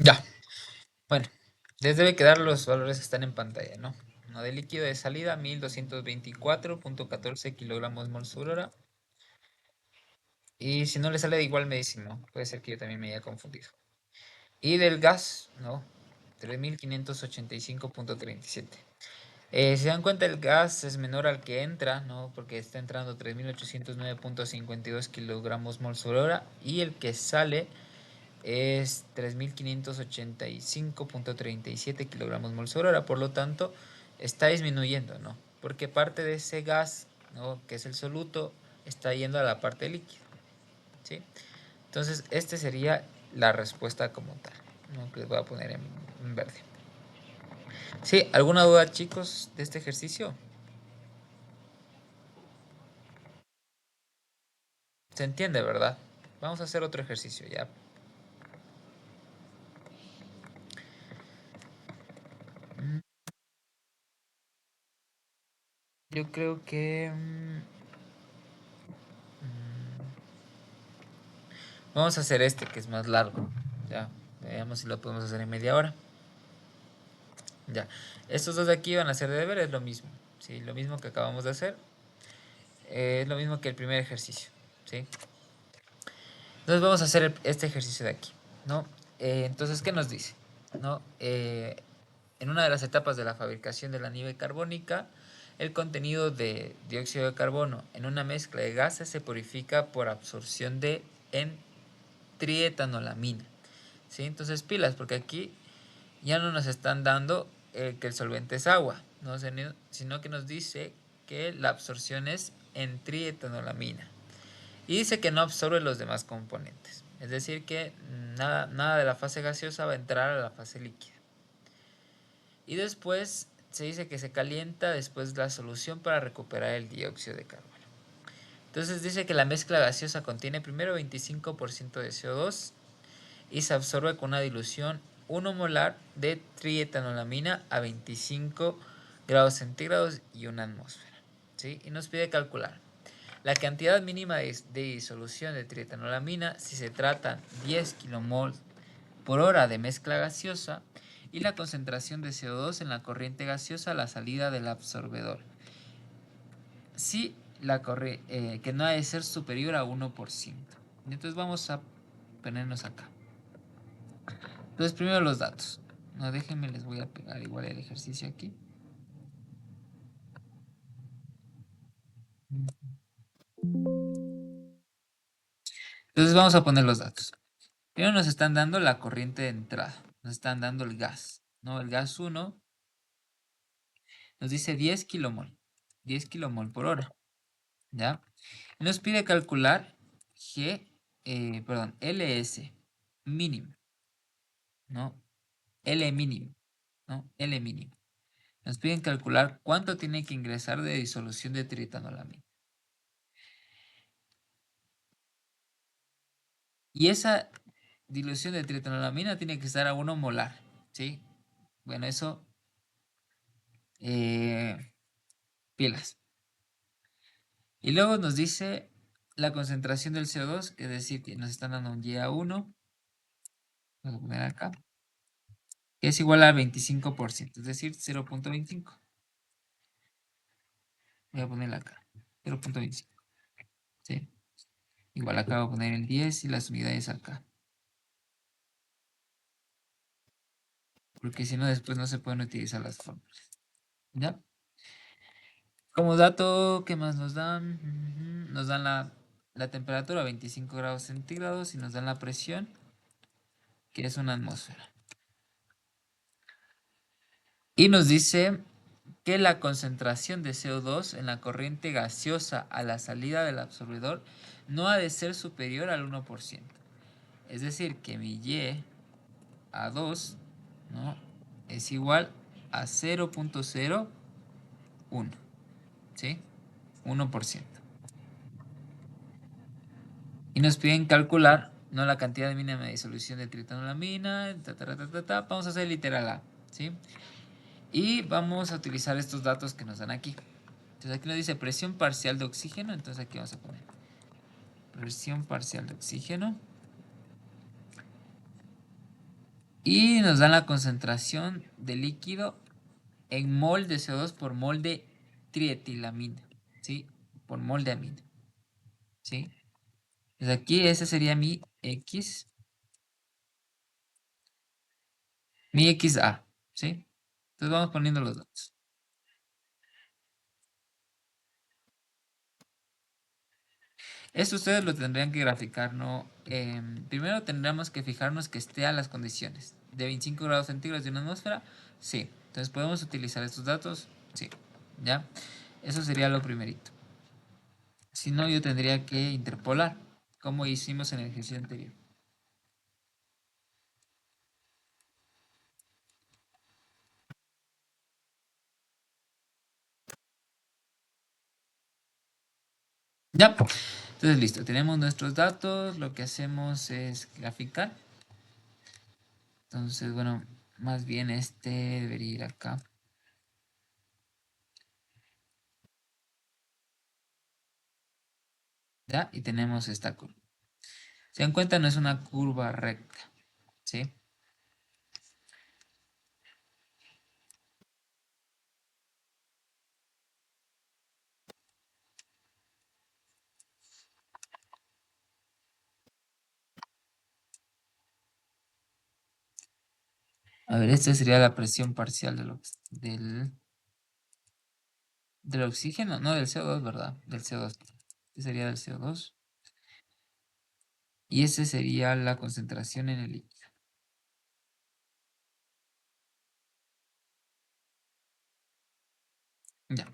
Ya, bueno, les debe quedar los valores que están en pantalla, ¿no? No de líquido de salida, 1224.14 kilogramos mol por hora. Y si no le sale igual me dicen, ¿no? Puede ser que yo también me haya confundido. Y del gas, ¿no? 3585.37. Si se dan cuenta, el gas es menor al que entra, ¿no? Porque está entrando 3809.52 kilogramos mol por hora. Y el que sale es 3585.37 kilogramos mol por hora. Por lo tanto, está disminuyendo, ¿no? Porque parte de ese gas, ¿no? Que es el soluto, está yendo a la parte líquida, ¿sí? Entonces, este sería la respuesta como tal, ¿no? Que les voy a poner en verde. ¿Sí? ¿Alguna duda, chicos, de este ejercicio? Se entiende, ¿verdad? Vamos a hacer otro ejercicio ya. Yo creo que... vamos a hacer este, que es más largo. Ya, veamos si lo podemos hacer en media hora. Ya, estos dos de aquí van a ser de deber, es lo mismo. ¿Sí? Lo mismo que acabamos de hacer. Es lo mismo que el primer ejercicio. ¿Sí? Entonces vamos a hacer este ejercicio de aquí, ¿no? Entonces, ¿qué nos dice? ¿No? En una de las etapas de la fabricación de la nieve carbónica, el contenido de dióxido de carbono en una mezcla de gases se purifica por absorción de en trietanolamina. ¿Sí? Entonces, pilas, porque aquí ya no nos están dando que el solvente es agua, ¿no? Sino que nos dice que la absorción es en trietanolamina. Y dice que no absorbe los demás componentes. Es decir, que nada de la fase gaseosa va a entrar a la fase líquida. Y después se dice que se calienta después la solución para recuperar el dióxido de carbono. Entonces dice que la mezcla gaseosa contiene primero 25% de CO2 y se absorbe con una dilución 1 molar de trietanolamina a 25 grados centígrados y una atmósfera. ¿Sí? Y nos pide calcular la cantidad mínima de disolución de trietanolamina si se tratan 10 kmol por hora de mezcla gaseosa y la concentración de CO2 en la corriente gaseosa a la salida del absorbedor. Si que no ha de ser superior a 1%. Entonces vamos a ponernos acá. Entonces primero los datos. No, déjenme, les voy a pegar igual el ejercicio aquí. Entonces vamos a poner los datos. Primero nos están dando la corriente de entrada. Nos están dando el gas. ¿No? El gas 1 nos dice 10 kilomol. 10 kilomol por hora. ¿Ya? Y nos pide calcular LS mínimo. ¿No? L mínimo. ¿No? L mínimo. Nos piden calcular cuánto tiene que ingresar de disolución de trietanolamina. Y esa dilución de trietanolamina tiene que estar a 1 molar, ¿sí? Bueno, eso, pilas. Y luego nos dice la concentración del CO2, es decir, que nos están dando un YA1 Voy a poner acá. Que es igual a 25%, es decir, 0.25. Voy a ponerla acá. 0.25. ¿Sí? Igual acá voy a poner el 10 y las unidades acá. Porque si no, después no se pueden utilizar las fórmulas. ¿Ya? Como dato, ¿qué más nos dan? Nos dan la temperatura, 25 grados centígrados, y nos dan la presión, que es una atmósfera. Y nos dice que la concentración de CO2 en la corriente gaseosa a la salida del absorbedor no ha de ser superior al 1%. Es decir, que mi Y a 2, ¿no?, es igual a 0.01, ¿sí? 1%. Y nos piden calcular, ¿no?, la cantidad mínima de disolución de tritonolamina, Vamos a hacer literal A, ¿sí? Y vamos a utilizar estos datos que nos dan aquí. Entonces aquí nos dice presión parcial de oxígeno, entonces aquí vamos a poner presión parcial de oxígeno. Y nos dan la concentración de líquido en mol de CO2 por mol de trietilamina, ¿sí? Por mol de amina, ¿sí? Entonces aquí ese sería mi X, mi XA, ¿sí? Entonces vamos poniendo los datos. Esto ustedes lo tendrían que graficar, ¿no? Primero tendríamos que fijarnos que esté a las condiciones. De 25 grados centígrados de una atmósfera, sí. Entonces podemos utilizar estos datos, sí. ¿Ya? Eso sería lo primerito. Si no, yo tendría que interpolar, como hicimos en el ejercicio anterior. Ya, entonces listo, tenemos nuestros datos, lo que hacemos es graficar. Entonces, bueno, más bien este debería ir acá. ¿Ya? Y tenemos esta curva. Se dan cuenta, no es una curva recta, ¿sí? A ver, esta sería la presión parcial del oxígeno, no, del CO2, ¿verdad? Del CO2. Este sería del CO2. Y ese sería la concentración en el líquido. Ya.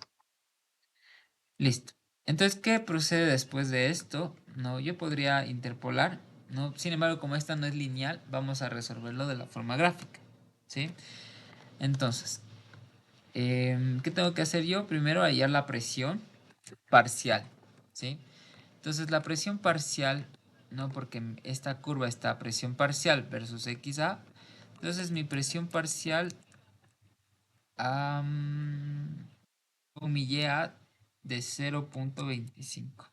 Listo. Entonces, ¿qué procede después de esto? No, yo podría interpolar, ¿no? Sin embargo, como esta no es lineal, vamos a resolverlo de la forma gráfica, ¿sí? Entonces, ¿qué tengo que hacer yo? Primero hallar la presión parcial, ¿sí? Entonces, la presión parcial, ¿no? Porque esta curva está a presión parcial versus XA. Entonces, mi presión parcial con mi YA de 0.25,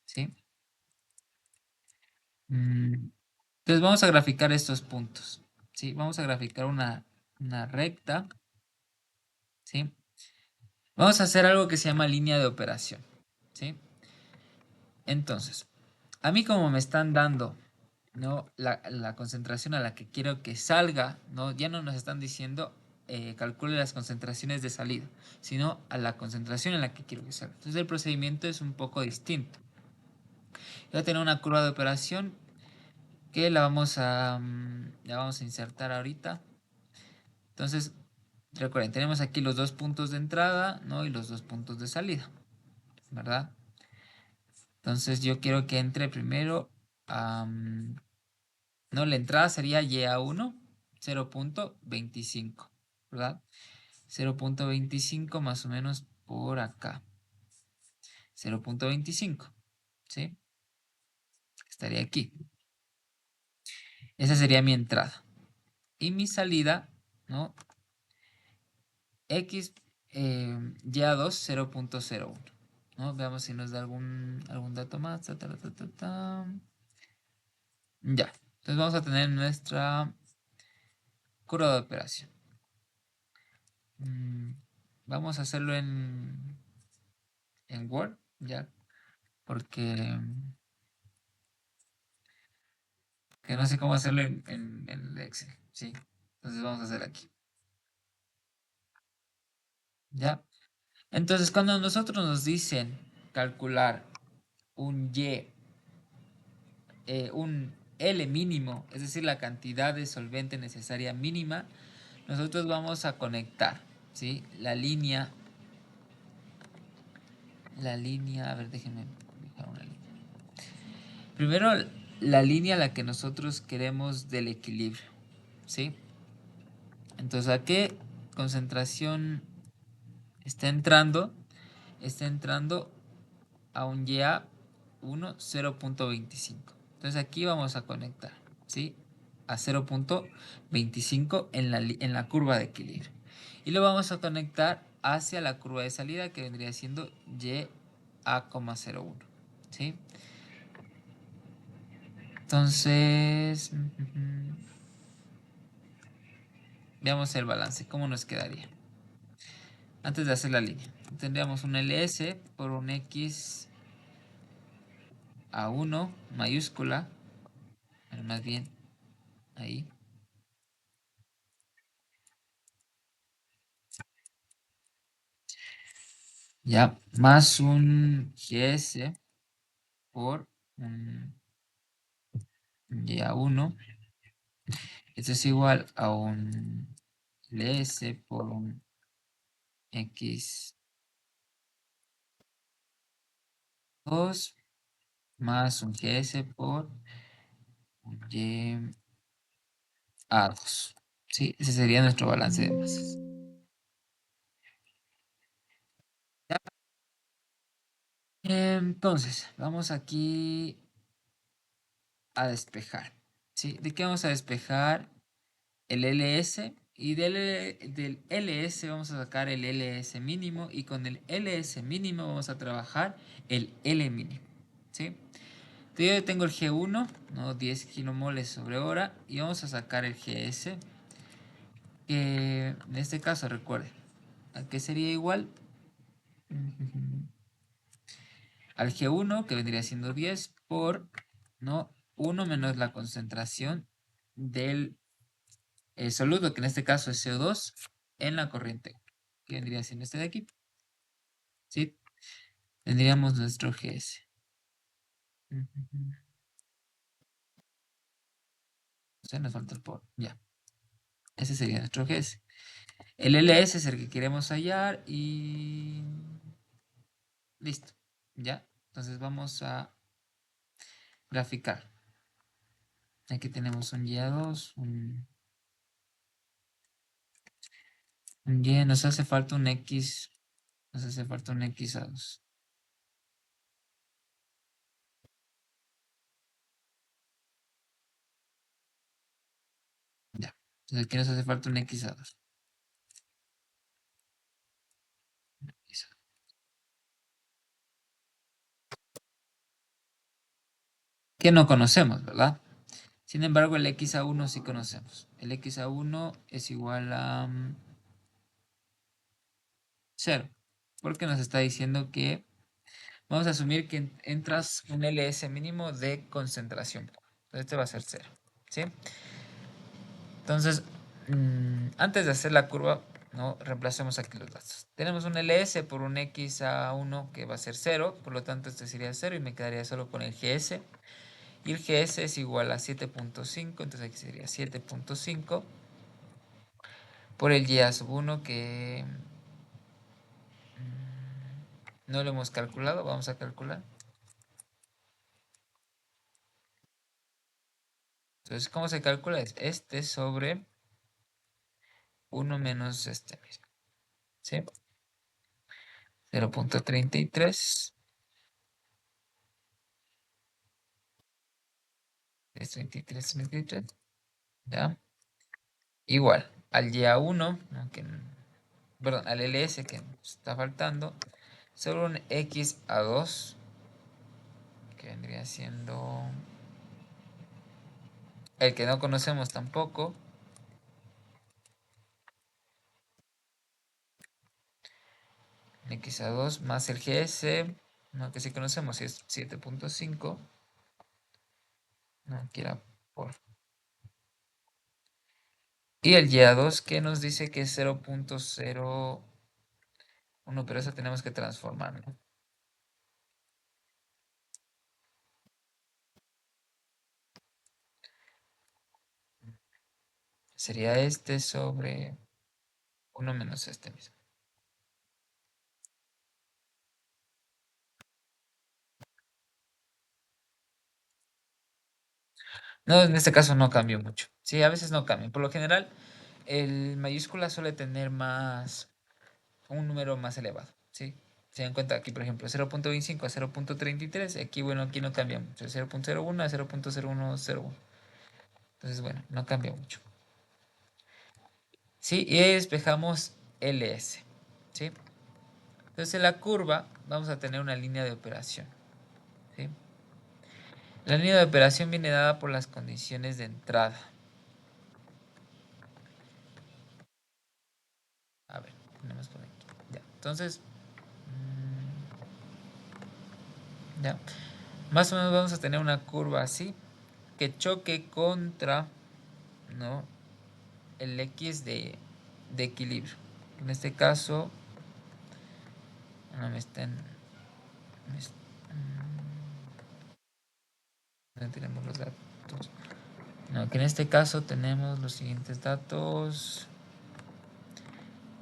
¿sí? Entonces vamos a graficar estos puntos, ¿sí? Vamos a graficar una recta, ¿sí? Vamos a hacer algo que se llama línea de operación, ¿sí? Entonces, a mí como me están dando, ¿no?, la concentración a la que quiero que salga, ¿no? Ya no nos están diciendo calcule las concentraciones de salida, sino a la concentración en la que quiero que salga. Entonces el procedimiento es un poco distinto. Voy a tener una curva de operación que la vamos a insertar ahorita. Entonces, recuerden, tenemos aquí los dos puntos de entrada, ¿no?, y los dos puntos de salida, ¿verdad? Entonces yo quiero que entre primero, no, la entrada sería YA1, 0.25, ¿verdad? 0.25 más o menos por acá. 0.25, ¿sí? Estaría aquí. Esa sería mi entrada. Y mi salida, ¿no? X YA2 0.01. ¿No? Veamos si nos da algún dato más. Ya. Entonces vamos a tener nuestra curva de operación. Vamos a hacerlo en Word, ya. Porque que no sé cómo hacerlo en el Excel. Sí. Entonces vamos a hacer aquí. ¿Ya? Entonces, cuando nosotros nos dicen calcular un Y, un L mínimo, es decir, la cantidad de solvente necesaria mínima, nosotros vamos a conectar, ¿sí? La línea, a ver, déjenme dibujar una línea. Primero, la línea a la que nosotros queremos del equilibrio, ¿sí? Entonces, ¿a qué concentración está entrando? Está entrando a un YA1 0.25. Entonces aquí vamos a conectar, ¿sí? A 0.25 en la curva de equilibrio. Y lo vamos a conectar hacia la curva de salida que vendría siendo YA,01, ¿sí? Entonces, veamos el balance, cómo nos quedaría. Antes de hacer la línea, tendríamos un LS por un X A1 mayúscula, más bien ahí, ya, más un GS por un YA1. Esto es igual a un LS por un X2 más un GS por un YA2. Sí, ese sería nuestro balance de masas. ¿Ya? Entonces, vamos aquí a despejar. ¿Sí? ¿De qué vamos a despejar? El LS, y del LS vamos a sacar el LS mínimo, y con el LS mínimo vamos a trabajar el L mínimo, ¿sí? Entonces yo tengo el G1, ¿no? 10 kilomoles sobre hora, y vamos a sacar el GS, que en este caso recuerden, ¿a qué sería igual? Al G1, que vendría siendo 10 por, ¿no? 1 menos la concentración del soluto, que en este caso es CO2, en la corriente, que vendría siendo este de aquí, ¿sí? Tendríamos nuestro GS. Se nos falta el por, ya. Ese sería nuestro GS. El LS es el que queremos hallar y listo, ya. Entonces vamos a graficar. Aquí tenemos un Y2, un Y, nos hace falta un X, nos hace falta un X2. Ya. Entonces aquí nos hace falta un X2. Que no conocemos, ¿verdad? Sin embargo, el XA1 sí conocemos. El XA1 es igual a 0. Porque nos está diciendo que vamos a asumir que entras un LS mínimo de concentración. Entonces este va a ser 0. ¿Sí? Entonces, antes de hacer la curva, no reemplacemos aquí los datos. Tenemos un LS por un XA1 que va a ser 0. Por lo tanto, este sería 0 y me quedaría solo con el GS. Y el GS es igual a 7.5. Entonces aquí sería 7.5 por el Y1 que no lo hemos calculado. Vamos a calcular. Entonces, ¿cómo se calcula? Es este sobre 1 menos este mismo. ¿Sí? 0.33. Es 33. ¿Ya? Igual al YA1, ¿no? Perdón, al LS que nos está faltando, sobre un XA2, que vendría siendo el que no conocemos tampoco, el x a 2 más el gs, no, que sí conocemos, es 7.5, no, aquí era por... Y el y a 2 que nos dice que es 0.01, pero eso tenemos que transformarlo. Sería este sobre 1 menos este mismo. No, en este caso no cambió mucho. Sí, a veces no cambia. Por lo general, el mayúscula suele tener un número más elevado, ¿sí? Se dan cuenta aquí, por ejemplo, 0.25 a 0.33. Aquí, bueno, aquí no cambia mucho. 0.01 a 0.0101. Entonces, bueno, no cambia mucho. ¿Sí? Y ahí despejamos ls, ¿sí? Entonces, en la curva vamos a tener una línea de operación, ¿sí? La línea de operación viene dada por las condiciones de entrada. A ver, tenemos por aquí. Ya. Entonces, ya. Más o menos vamos a tener una curva así que choque contra, ¿no?, el x de equilibrio. En este caso, no me estén... no tenemos los datos. No, que en este caso tenemos los siguientes datos.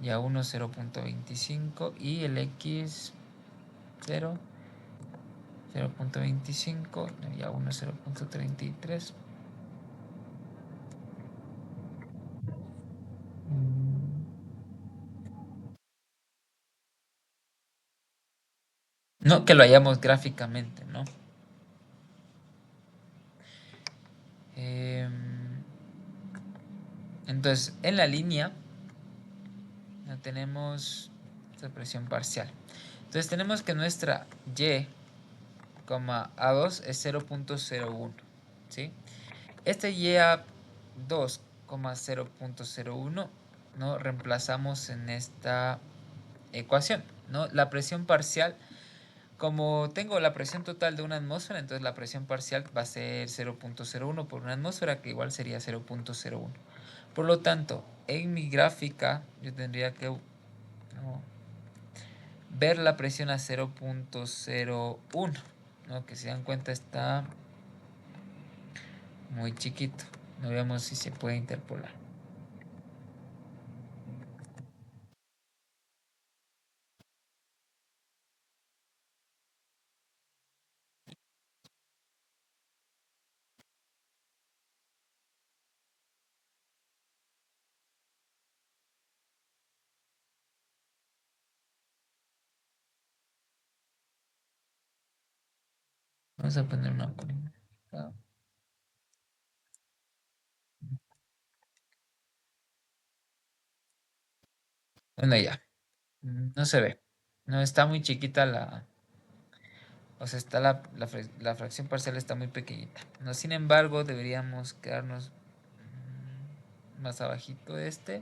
Ya 1 0.25 y el x 0 0.25, ya 1 0.33. No que lo hayamos gráficamente, ¿no? Entonces, en la línea no tenemos esta presión parcial. Entonces, tenemos que nuestra y, A2 es 0.01, ¿sí? Este y a 2, 0.01, ¿no?, reemplazamos en esta ecuación, ¿no? La presión parcial, como tengo la presión total de una atmósfera, entonces la presión parcial va a ser 0.01 por una atmósfera, que igual sería 0.01. Por lo tanto, en mi gráfica yo tendría que, ¿no?, ver la presión a 0.01, ¿no?, que si dan cuenta está muy chiquito. No veamos si se puede interpolar. Vamos a poner una colina. Bueno, ya. No se ve. No, está muy chiquita la... O sea, está la fracción parcial está muy pequeñita. No, sin embargo, deberíamos quedarnos más abajito de este,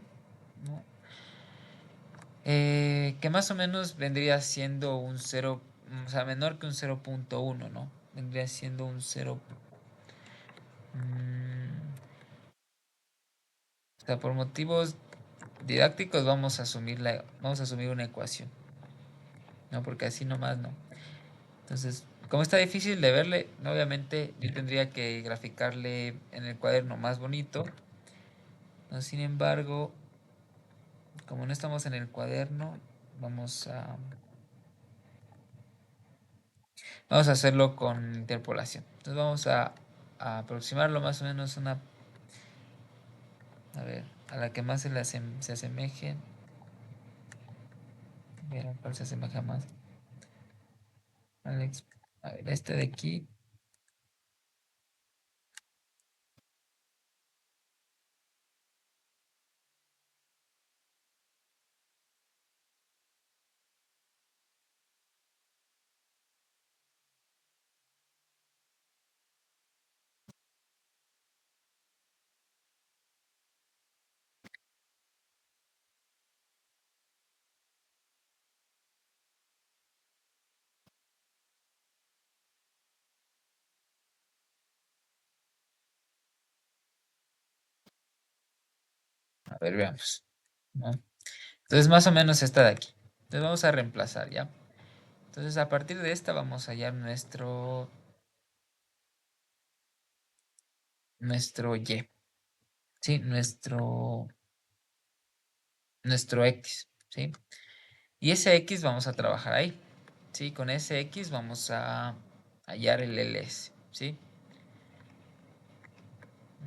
¿no? Que más o menos vendría siendo un 0, o sea, menor que un 0.1, ¿no? Vendría siendo un 0. O sea, por motivos didácticos vamos a asumir una ecuación, ¿no? Porque así nomás no. Entonces, como está difícil de verle, obviamente yo tendría que graficarle en el cuaderno más bonito, ¿no? Sin embargo, como no estamos en el cuaderno, vamos a hacerlo con interpolación. Entonces vamos a aproximarlo más o menos a ver, a la que más se asemeje. A ver, ¿cuál se asemeja más? Alex, a ver, este de aquí. ver, veamos, ¿no? Entonces, más o menos esta de aquí. Entonces, vamos a reemplazar, ¿ya? Entonces, a partir de esta vamos a hallar nuestro y, ¿sí? Nuestro x, ¿sí? Y ese x vamos a trabajar ahí, ¿sí? Con ese x vamos a hallar el ls, ¿sí?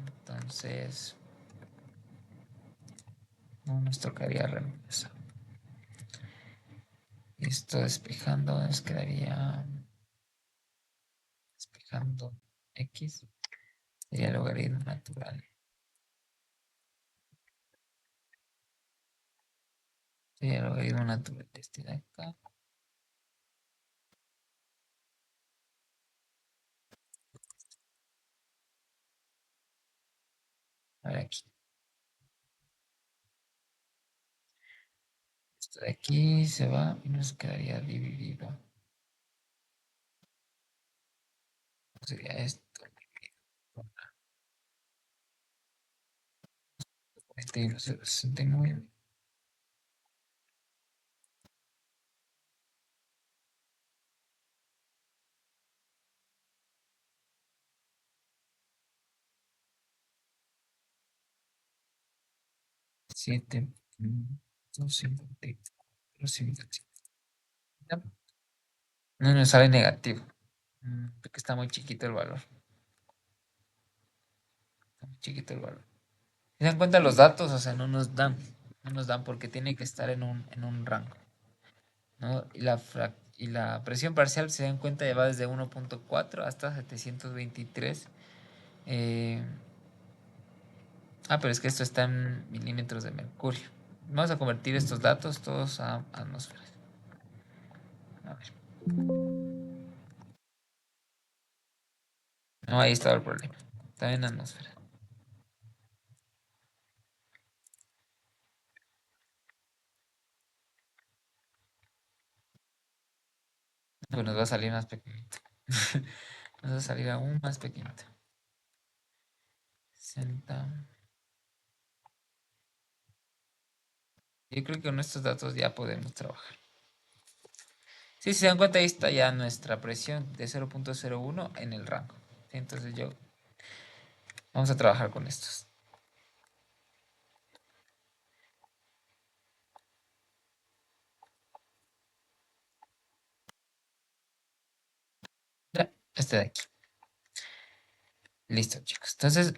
Entonces, no nos tocaría reemplazar. Esto despejando nos quedaría despejando x, sería logaritmo natural. Sería logaritmo natural de este de acá. A ver aquí. Esto de aquí se va y nos quedaría dividido. Sería esto. 41,069. Siete. 254. No nos sale negativo. Porque está muy chiquito el valor. Está muy chiquito el valor. Si se dan cuenta los datos, o sea, no nos dan. No nos dan porque tiene que estar en un rango, ¿no? Y la presión parcial, si se dan cuenta, ya va desde 1,4 hasta 723. eh, pero es que esto está en milímetros de mercurio. Vamos a convertir estos datos todos a atmósferas. A ver. No, ahí estaba el problema. Está en atmósfera. Pues nos va a salir más pequeñito. Nos va a salir aún más pequeñito. 60. Yo creo que con estos datos ya podemos trabajar. Sí, si se dan cuenta, ahí está ya nuestra presión de 0,01 en el rango. ¿Sí? Entonces vamos a trabajar con estos. Ya, este de aquí. Listo, chicos. Entonces,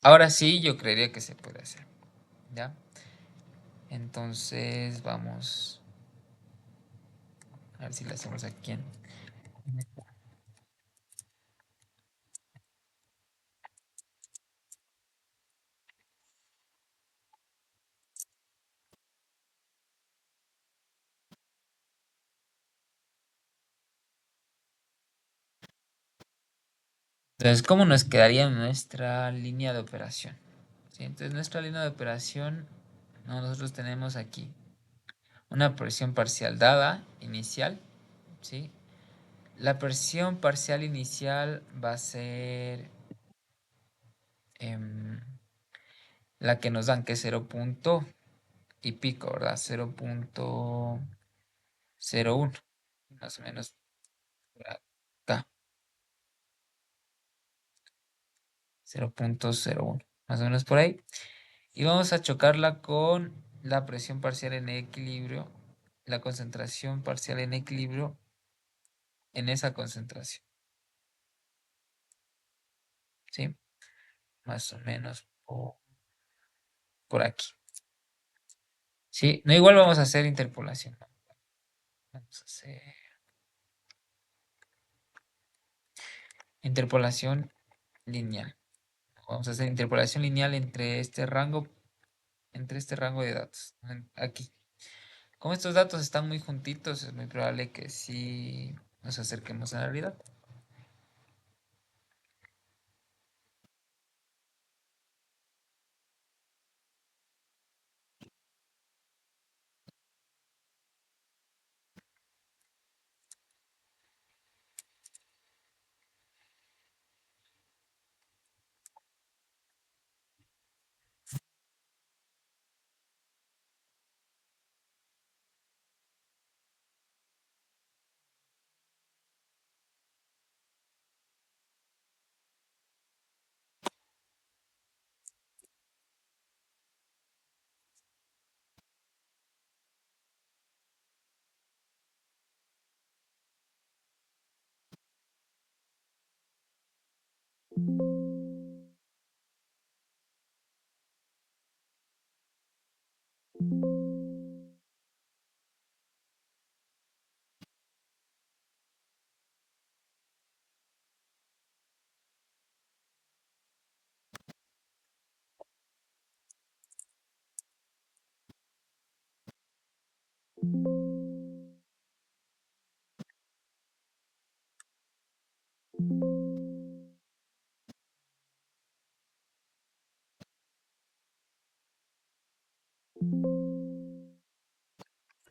ahora sí, yo creería que se puede hacer. ¿Ya? Entonces, vamos a ver si lo hacemos aquí en... Entonces, ¿cómo nos quedaría nuestra línea de operación? ¿Sí? Entonces, nuestra línea de operación, nosotros tenemos aquí una presión parcial dada, inicial, ¿sí? La presión parcial inicial va a ser la que nos dan, que es 0 punto y pico, ¿verdad? 0,01, más o menos por acá. 0,01, más o menos por ahí. Y vamos a chocarla con la presión parcial en equilibrio, la concentración parcial en equilibrio en esa concentración. ¿Sí? Más o menos por aquí. ¿Sí? No, igual vamos a hacer interpolación. Vamos a hacer interpolación lineal. Vamos a hacer interpolación lineal entre este rango de datos. Aquí. Como estos datos están muy juntitos, es muy probable que sí nos acerquemos a la realidad.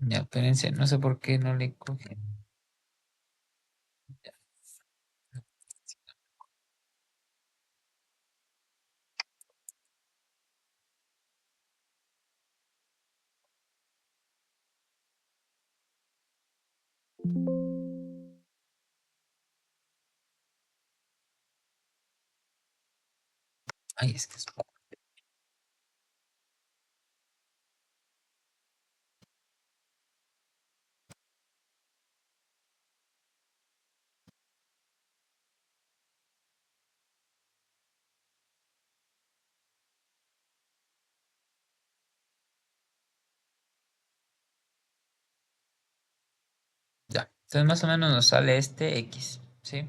Ya, espérense, no sé por qué no le coge. Ya. Ay, es que es poco. Ya. Entonces más o menos nos sale este X, ¿sí?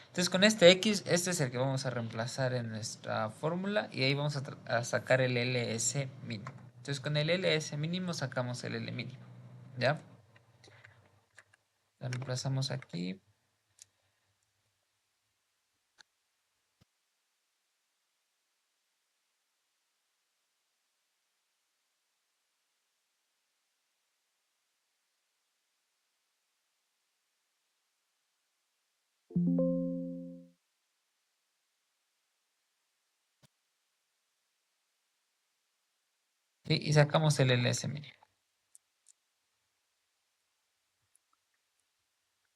Entonces con este X, este es el que vamos a reemplazar en nuestra fórmula y ahí vamos a sacar el LS mínimo. Entonces con el LS mínimo sacamos el L mínimo, ¿ya? Lo reemplazamos aquí. ¿Sí? Y sacamos el LS mínimo.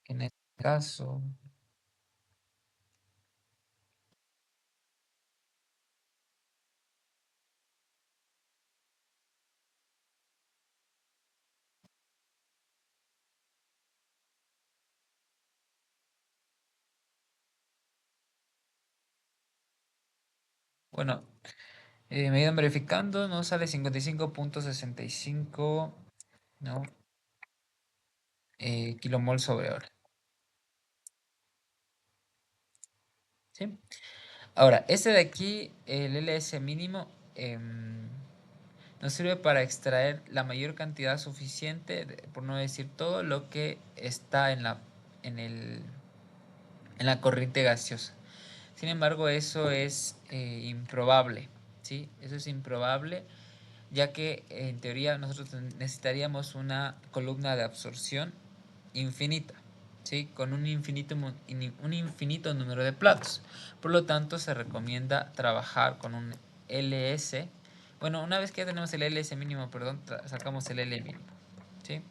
En este caso, bueno, me he ido verificando, nos sale 55.65, ¿no? Kilomol sobre hora. ¿Sí? Ahora, este de aquí, el LS mínimo, nos sirve para extraer la mayor cantidad suficiente, por no decir todo lo que está en el, en la corriente gaseosa. Sin embargo, eso es improbable, ¿sí? Eso es improbable, ya que en teoría nosotros necesitaríamos una columna de absorción infinita, ¿sí? Con un infinito número de platos. Por lo tanto, se recomienda trabajar con un LS. Bueno, una vez que ya tenemos el LS mínimo, perdón, sacamos el L mínimo, ¿sí?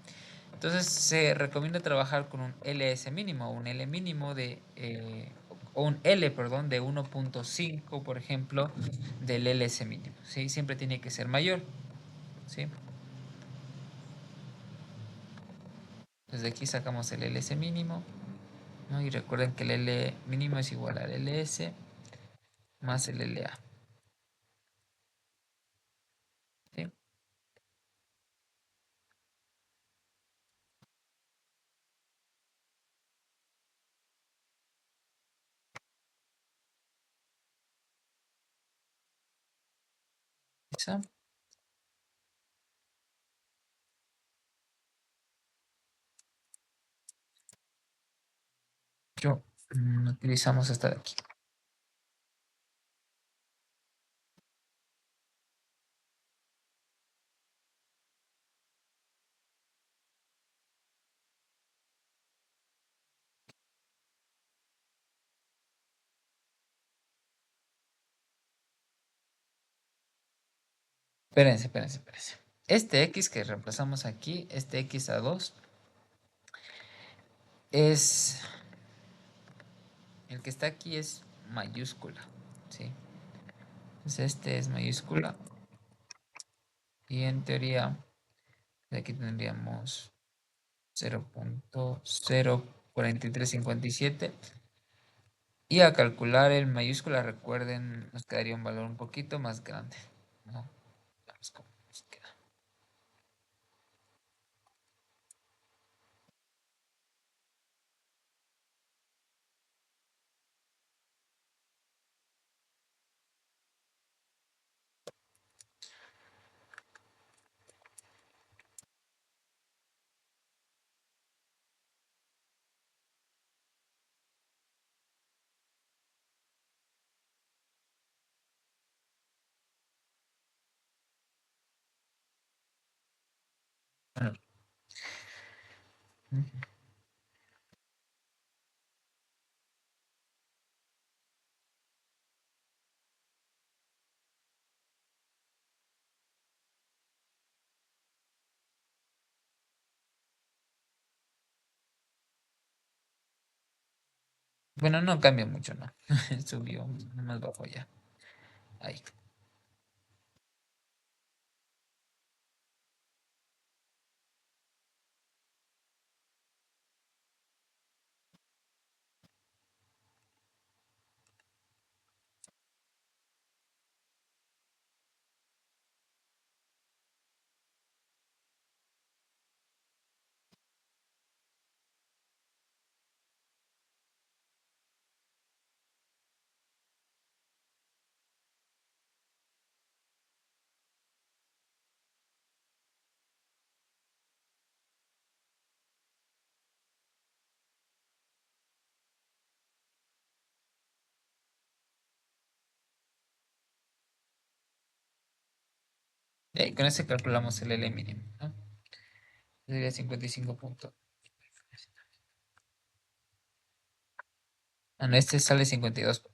Entonces se recomienda trabajar con un LS mínimo, un L mínimo o un L, perdón, de 1.5, por ejemplo, del LS mínimo, ¿sí? Siempre tiene que ser mayor, ¿sí? Desde aquí sacamos el LS mínimo, ¿no? Y recuerden que el L mínimo es igual al LS más el LA, ¿sí? ¿Eso? Yo utilizamos esta de aquí. Espérense, espérense, espérense. Este X que reemplazamos aquí, este X a 2, es... El que está aquí es mayúscula, ¿sí? Entonces este es mayúscula. Y en teoría, de aquí tendríamos 0.04357. Y a calcular el mayúscula, recuerden, nos quedaría un valor un poquito más grande, ¿no? Veamos cómo nos queda. Bueno, bueno, no cambia mucho, ¿no? Subió más bajo ya. Ahí. Y ahí, con ese calculamos el L mínimo, ¿no? Sería 55 puntos. Ah, no, este sale 52.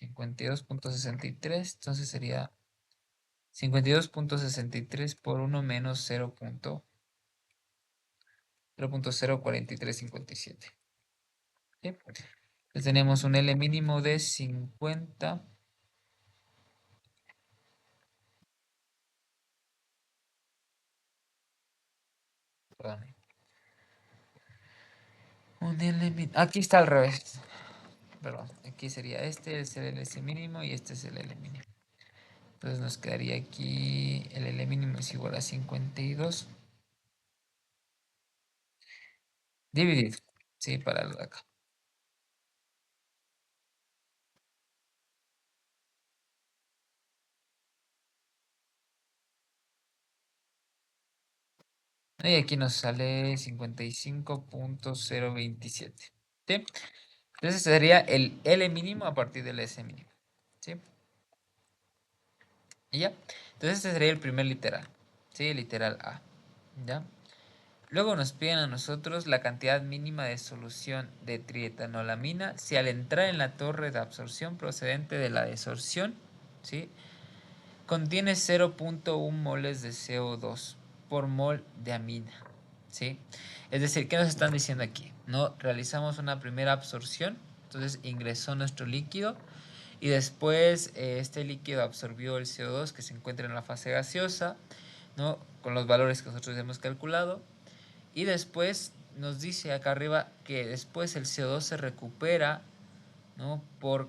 52.63, entonces sería 52.63 por 1 menos 0.04357. ¿Sí? Entonces tenemos un L mínimo de 50. Perdón. Aquí está al revés. Perdón, aquí sería este es el L mínimo y este es el L mínimo. Entonces nos quedaría aquí el L mínimo es igual a 52 dividido, sí, para lo de acá. Y aquí nos sale 55.027. ¿Sí? Entonces sería el L mínimo a partir del S mínimo. ¿Sí? ¿Y ya? Entonces este sería el primer literal. ¿Sí? Literal A. ¿Ya? Luego nos piden a nosotros la cantidad mínima de solución de trietanolamina si al entrar en la torre de absorción procedente de la desorción, ¿sí?, contiene 0.1 moles de CO2 por mol de amina, ¿sí? Es decir, ¿qué nos están diciendo aquí? No realizamos una primera absorción, entonces ingresó nuestro líquido y después este líquido absorbió el CO2 que se encuentra en la fase gaseosa, ¿no?, con los valores que nosotros hemos calculado, y después nos dice acá arriba que después el CO2 se recupera, ¿no?, por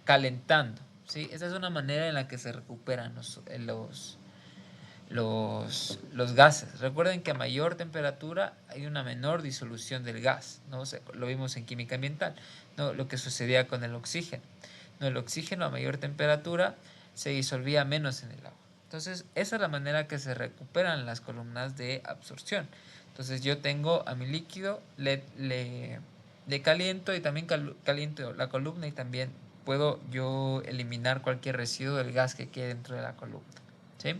calentando, ¿sí? Esa es una manera en la que se recuperan los gases. Recuerden que a mayor temperatura hay una menor disolución del gas, ¿no? O sea, lo vimos en química ambiental, ¿no?, lo que sucedía con el oxígeno. ¿No? El oxígeno a mayor temperatura se disolvía menos en el agua. Entonces, esa es la manera que se recuperan las columnas de absorción. Entonces, yo tengo a mi líquido, le caliento y también caliento la columna y también puedo yo eliminar cualquier residuo del gas que quede dentro de la columna, ¿sí?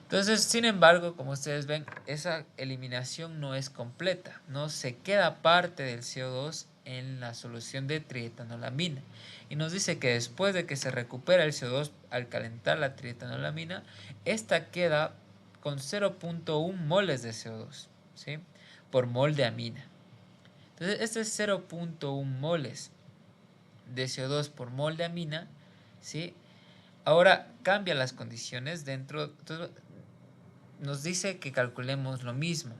Entonces, sin embargo, como ustedes ven, esa eliminación no es completa, no se queda parte del CO2 en la solución de trietanolamina. Y nos dice que después de que se recupera el CO2 al calentar la trietanolamina, esta queda con 0.1 moles de CO2, ¿sí?, por mol de amina. Entonces, este es 0.1 moles de CO2 por mol de amina, ¿sí? Ahora cambia las condiciones dentro. Entonces, nos dice que calculemos lo mismo,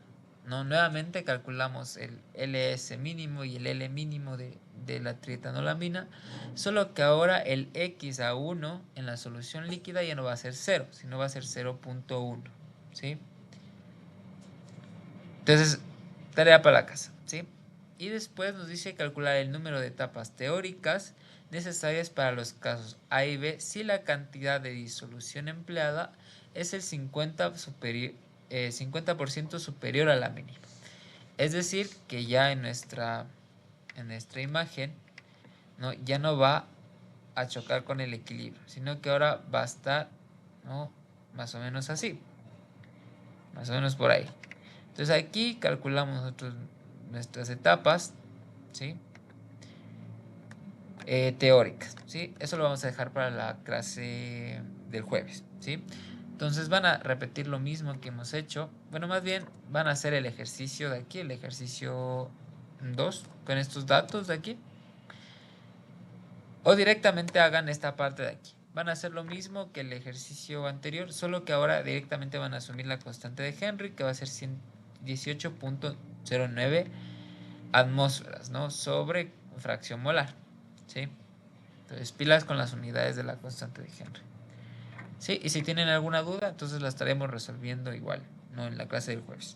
¿no? Nuevamente calculamos el LS mínimo y el L mínimo de la trietanolamina, solo que ahora el X a 1 en la solución líquida ya no va a ser 0, sino va a ser 0.1, ¿sí? Entonces, tarea para la casa, ¿sí? Y después nos dice calcular el número de etapas teóricas necesarias para los casos A y B si la cantidad de disolución empleada es el 50% superior a la mínima. Es decir, que ya en nuestra imagen, ¿no? Ya no va a chocar con el equilibrio, sino que ahora va a estar, ¿no? Más o menos así, más o menos por ahí. Entonces aquí calculamos nosotros nuestras etapas, ¿sí? Teóricas, ¿sí? Eso lo vamos a dejar para la clase del jueves, ¿sí? Entonces van a repetir lo mismo que hemos hecho. Bueno, más bien van a hacer el ejercicio de aquí, el ejercicio 2, con estos datos de aquí. O directamente hagan esta parte de aquí. Van a hacer lo mismo que el ejercicio anterior, solo que ahora directamente van a asumir la constante de Henry, que va a ser 18.09 atmósferas, ¿no? Sobre fracción molar, ¿sí? Entonces, pilas con las unidades de la constante de Henry. Sí, y si tienen alguna duda, entonces la estaremos resolviendo igual, ¿no? En la clase del jueves.